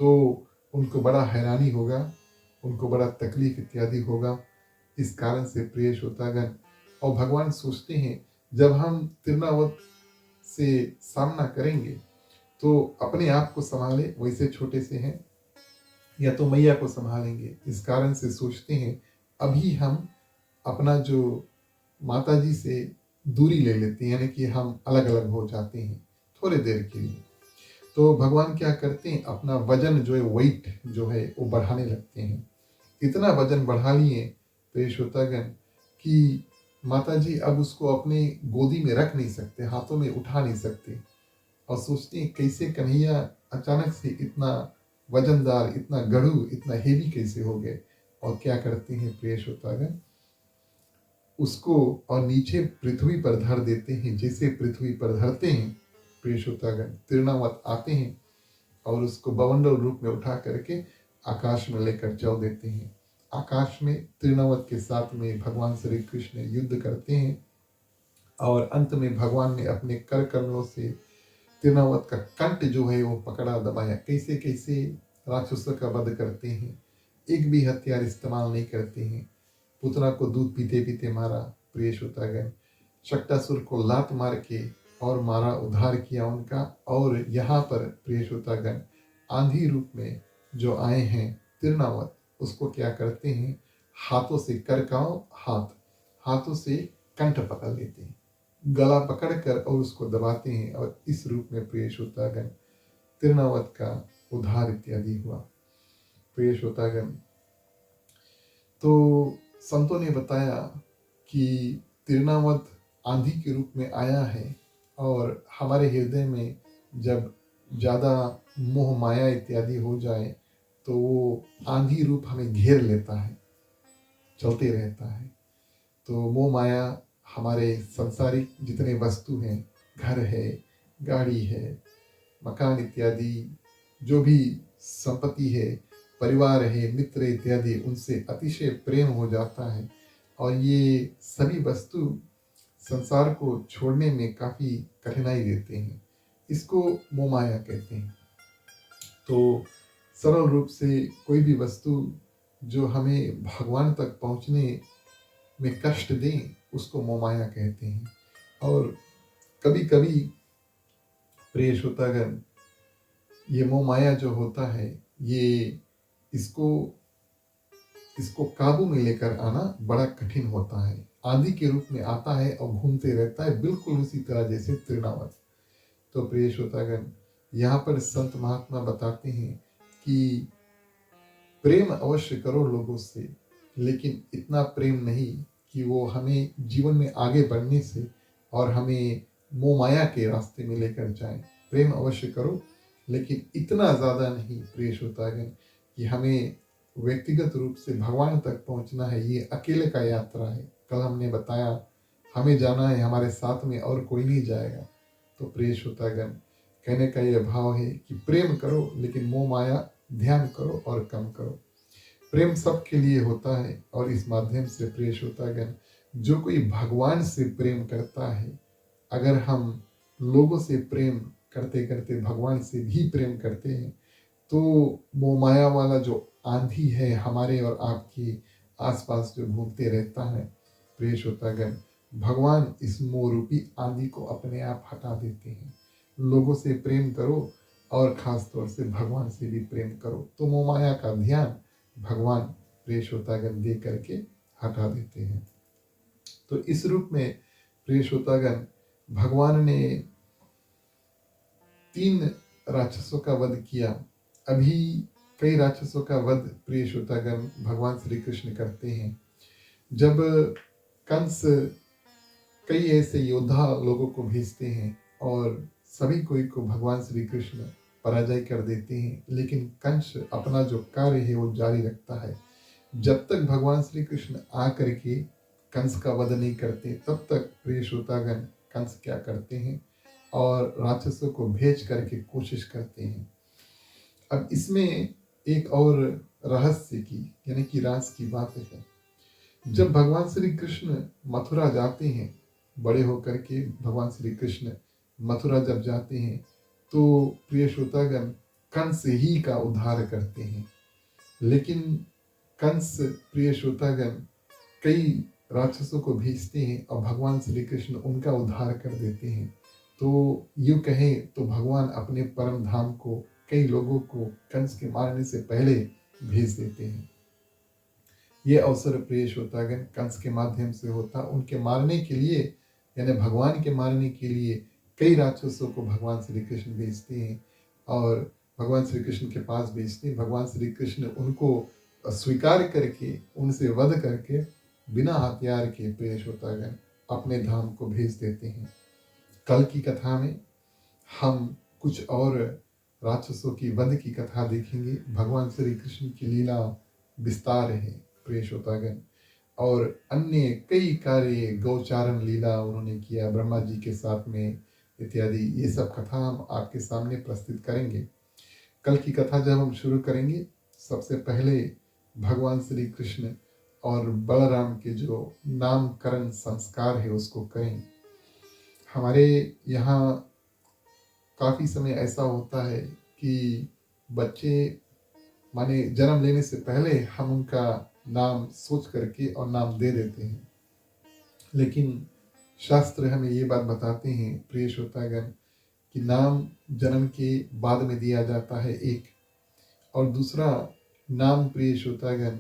[SPEAKER 1] तो उनको बड़ा हैरानी होगा, उनको बड़ा तकलीफ इत्यादि होगा। इस कारण से प्रिय श्रोतागण और भगवान सोचते हैं, जब हम तृणावत से सामना करेंगे तो अपने आप को संभाले, वैसे छोटे से हैं, या तो मैया को संभालेंगे। इस कारण से सोचते हैं अभी हम अपना जो माता जी से दूरी ले लेते हैं, यानी कि हम अलग अलग हो जाते हैं थोड़े देर के लिए। तो भगवान क्या करते हैं, अपना वजन जो है, वेट जो है वो बढ़ाने लगते हैं। इतना वजन बढ़ा लिए प्रिय श्रोतागण कि माता जी अब उसको अपने गोदी में रख नहीं सकते, हाथों में उठा नहीं सकते और सोचते हैं कैसे कन्हैया अचानक से इतना वजनदार, इतना गढ़ू, इतना हेवी कैसे हो गए। और क्या करते हैं प्रिय श्रोतागण, उसको और नीचे पृथ्वी पर धर देते हैं। जैसे पृथ्वी पर धरते हैं प्रिय श्रोतागण, तृणावत आते हैं और उसको बवंडल रूप में उठा करके आकाश में लेकर चल देते हैं। आकाश में तृणावत के साथ में भगवान श्री कृष्ण युद्ध करते हैं और अंत में भगवान ने अपने कर कमलों से तृणावत का कंठ जो है वो पकड़ा, दबाया। कैसे कैसे राक्षसों का वध करते हैं, एक भी हथियार इस्तेमाल नहीं करते हैं। पुतना को दूध पीते पीते मारा प्रिय श्रोतागण, शक्टासुर को लात मार के और मारा, उद्धार किया उनका। और यहाँ पर प्रिय श्रोतागण आंधी रूप में जो आए हैं तिरनावत, उसको क्या करते हैं, हाथों से करकाओ, हाथों से कंठ पकड़ लेते हैं, गला पकड़कर और उसको दबाते हैं। और इस रूप में प्रिय श्रोतागण तिरनावत का उद्धार इत्यादि हुआ। प्रिय श्रोतागण, तो संतों ने बताया कि तिरनावत आंधी के रूप में आया है, और हमारे हृदय में जब ज़्यादा मोह माया इत्यादि हो जाए तो वो आंधी रूप हमें घेर लेता है, चलते रहता है। तो मोह माया हमारे संसारिक जितने वस्तु हैं, घर है, गाड़ी है, मकान इत्यादि, जो भी संपत्ति है, परिवार है, मित्र इत्यादि, उनसे अतिशय प्रेम हो जाता है। और ये सभी वस्तु संसार को छोड़ने में काफ़ी कठिनाई देते हैं। इसको मोह माया कहते हैं। तो सरल रूप से कोई भी वस्तु जो हमें भगवान तक पहुँचने में कष्ट दें, उसको मोह माया कहते हैं। और कभी कभी प्रिय श्रोतागण, ये मोह माया जो होता है, ये इसको काबू में लेकर आना बड़ा कठिन होता है। आंधी के रूप में आता है और घूमते रहता है, बिल्कुल उसी तरह जैसे तृणावत। तो प्रिय श्रोतागण, यहाँ पर संत महात्मा बताते हैं कि प्रेम अवश्य करो लोगों से, लेकिन इतना प्रेम नहीं कि वो हमें जीवन में आगे बढ़ने से और हमें मोह माया के रास्ते में लेकर जाए। प्रेम अवश्य करो, लेकिन इतना ज़्यादा नहीं प्रिय श्रोतागण कि हमें व्यक्तिगत रूप से भगवान तक पहुंचना है। ये अकेले का यात्रा है। कल हमने बताया हमें जाना है, हमारे साथ में और कोई नहीं जाएगा। तो प्रिय श्रोतागण, कहने का यह भाव है कि प्रेम करो, लेकिन मोह माया ध्यान करो और कम करो। प्रेम सबके लिए होता है, और इस माध्यम से प्रिय श्रोतागण, जो कोई भगवान से प्रेम करता है, अगर हम लोगों से प्रेम करते करते भगवान से भी प्रेम करते हैं, तो मोह माया वाला जो आंधी है हमारे और आपके आसपास जो घूमते रहता है, प्रिय श्रोतागण, भगवान इस मोह रूपी आंधी को अपने आप हटा देते हैं। लोगों से प्रेम करो, और खास तौर से भगवान से भी प्रेम करो, तो मोह माया का ध्यान भगवान प्रिय श्रोतागण दे करके हटा देते हैं। तो इस रूप में प्रिय श्रोतागण, भगवान ने 3 राक्षसों का वध किया। अभी कई राक्षसों का वध प्रिय श्रोतागण भगवान श्री कृष्ण करते हैं। जब कंस कई ऐसे योद्धा लोगों को भेजते हैं और सभी कोई को भगवान श्री कृष्ण पराजय कर देते हैं, लेकिन कंस अपना जो कार्य है वो जारी रखता है। जब तक भगवान श्री कृष्ण आ करके कंस का वध नहीं करते, तब तक प्रिय श्रोतागण कंस क्या करते हैं, और राक्षसों को भेज करके कोशिश करते हैं। अब इसमें एक और रहस्य की, यानी कि राज की बात है। जब भगवान श्री कृष्ण मथुरा जाते हैं, बड़े होकर के भगवान श्री कृष्ण मथुरा जब जाते हैं, तो प्रिय श्रोतागण कंस ही का उद्धार करते हैं। लेकिन कंस प्रिय श्रोतागण कई राक्षसों को भेजते हैं और भगवान श्री कृष्ण उनका उद्धार कर देते हैं। तो यूँ कहें तो भगवान अपने परम धाम को कई लोगों को कंस के मारने से पहले भेज देते हैं। ये अवसर प्रिय श्रोतागण कंस के माध्यम से होता। उनके मारने के लिए, यानी भगवान के मारने के लिए कई राक्षसों को भगवान श्री कृष्ण भेजते हैं और भगवान श्री कृष्ण के पास भेजते हैं। भगवान श्री कृष्ण उनको स्वीकार करके, उनसे वध करके, बिना हथियार के प्रिय श्रोतागण अपने धाम को भेज देते हैं। कल की कथा में हम कुछ और राक्षसों की वध की कथा देखेंगे। भगवान श्री कृष्ण की लीला विस्तार है प्रिय श्रोतागण, और अन्य कई कार्य, गौचारण लीला उन्होंने किया ब्रह्मा जी के साथ में इत्यादि। ये सब कथा हम आपके सामने प्रस्तुत करेंगे। कल की कथा जब हम शुरू करेंगे, सबसे पहले भगवान श्री कृष्ण और बलराम के जो नामकरण संस्कार है उसको करें। हमारे यहाँ काफ़ी समय ऐसा होता है कि बच्चे माने जन्म लेने से पहले हम उनका नाम सोच करके और नाम दे देते हैं। लेकिन शास्त्र हमें ये बात बताते हैं प्रिय श्रोतागण कि नाम जन्म के बाद में दिया जाता है एक, और दूसरा नाम प्रिय श्रोतागण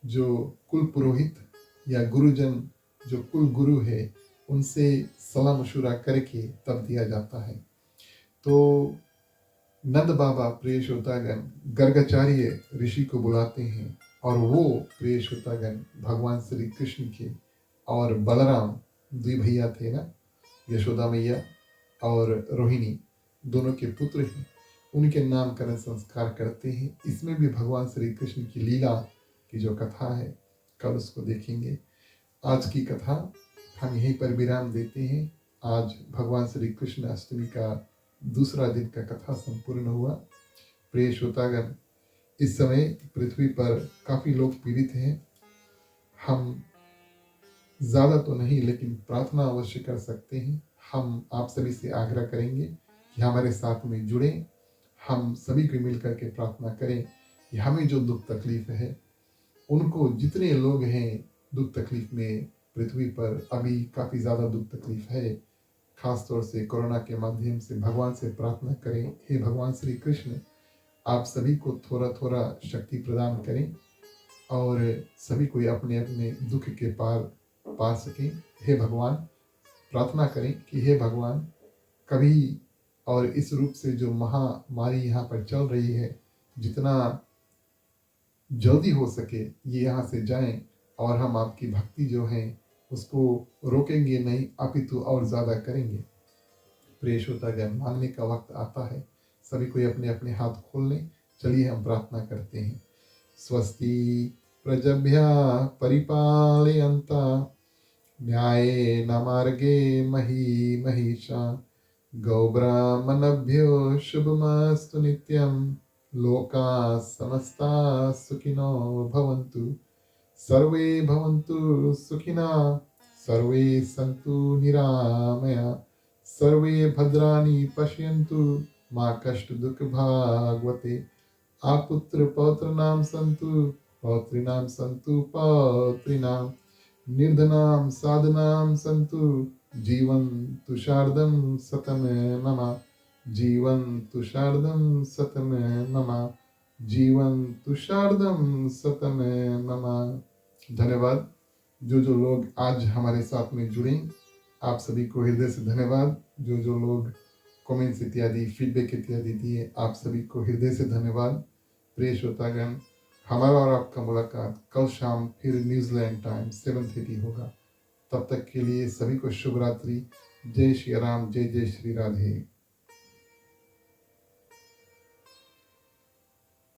[SPEAKER 1] जो कुल पुरोहित या गुरुजन, जो कुल गुरु है, उनसे सलाह मशूरा करके तब दिया जाता है। तो नंद बाबा प्रिय श्रोतागण गर्गाचार्य ऋषि को बुलाते हैं, और वो प्रिय श्रोतागण भगवान श्री कृष्ण के और बलराम, द्वि भैया थे ना, यशोदा मैया और रोहिणी, दोनों के पुत्र हैं, उनके नामकरण संस्कार करते हैं। इसमें भी भगवान श्री कृष्ण की लीला की जो कथा है, कल उसको देखेंगे। आज की कथा हम यहीं पर विराम देते हैं। आज भगवान श्री कृष्ण अष्टमी का दूसरा दिन का कथा संपूर्ण हुआ। प्रिय श्रोतागण, इस समय पृथ्वी पर काफी लोग पीड़ित हैं। हम ज्यादा तो नहीं, लेकिन प्रार्थना अवश्य कर सकते हैं। हम आप सभी से आग्रह करेंगे कि हमारे साथ में जुड़ें, हम सभी को मिलकर के प्रार्थना करें कि हमें जो दुख तकलीफ है, उनको, जितने लोग हैं दुख तकलीफ में पृथ्वी पर, अभी काफ़ी ज़्यादा दुख तकलीफ है, खास तौर से कोरोना के माध्यम से, भगवान से प्रार्थना करें, हे भगवान श्री कृष्ण आप सभी को थोड़ा थोड़ा शक्ति प्रदान करें और सभी को अपने अपने दुख के पार पा सकें। हे भगवान, प्रार्थना करें कि हे भगवान, कभी और इस रूप से जो महामारी यहाँ पर चल रही है, जितना जल्दी हो सके ये यहाँ से जाएं, और हम आपकी भक्ति जो है उसको रोकेंगे नहीं, अपितु और ज़्यादा करेंगे। प्रिय श्रोतागण, मांगने का वक्त आता है, सभी कोई अपने अपने हाथ खोल लें। चलिए हम प्रार्थना करते हैं। स्वस्ति प्रजभ्या परिपालयन्ता न्यायेन मार्गे मही महिषा गौब्राह्मणभ्यो शुभमस्तु नित्यं लोका समस्ता सुखिनो भवन्तु सर्वे भवन्तु सुखिना सर्वे सन्तु निरामया सर्वे भद्राणि पश्यन्तु मा कष्ट दुख भागवते आपुत्र पौत्रनां सन्तु पौत्रीणां सन्तु पौत्रीणां निर्धनां साधनां सन्तु जीवन्तु शार्दं शतं मम जीवन्तु शार्दं शतं मम जीवन्तु शार्दं शतं मम। धन्यवाद। जो लोग आज हमारे साथ में जुड़े, आप सभी को हृदय से धन्यवाद। जो लोग कमेंट्स इत्यादि, फीडबैक इत्यादि दिए, आप सभी को हृदय से धन्यवाद। प्रिय श्रोतागण, हमारा और आपका मुलाकात कल शाम फिर न्यूजीलैंड टाइम 7:30 होगा। तब तक के लिए सभी को शुभ रात्रि। जय श्री राम, जय जय श्री राधे।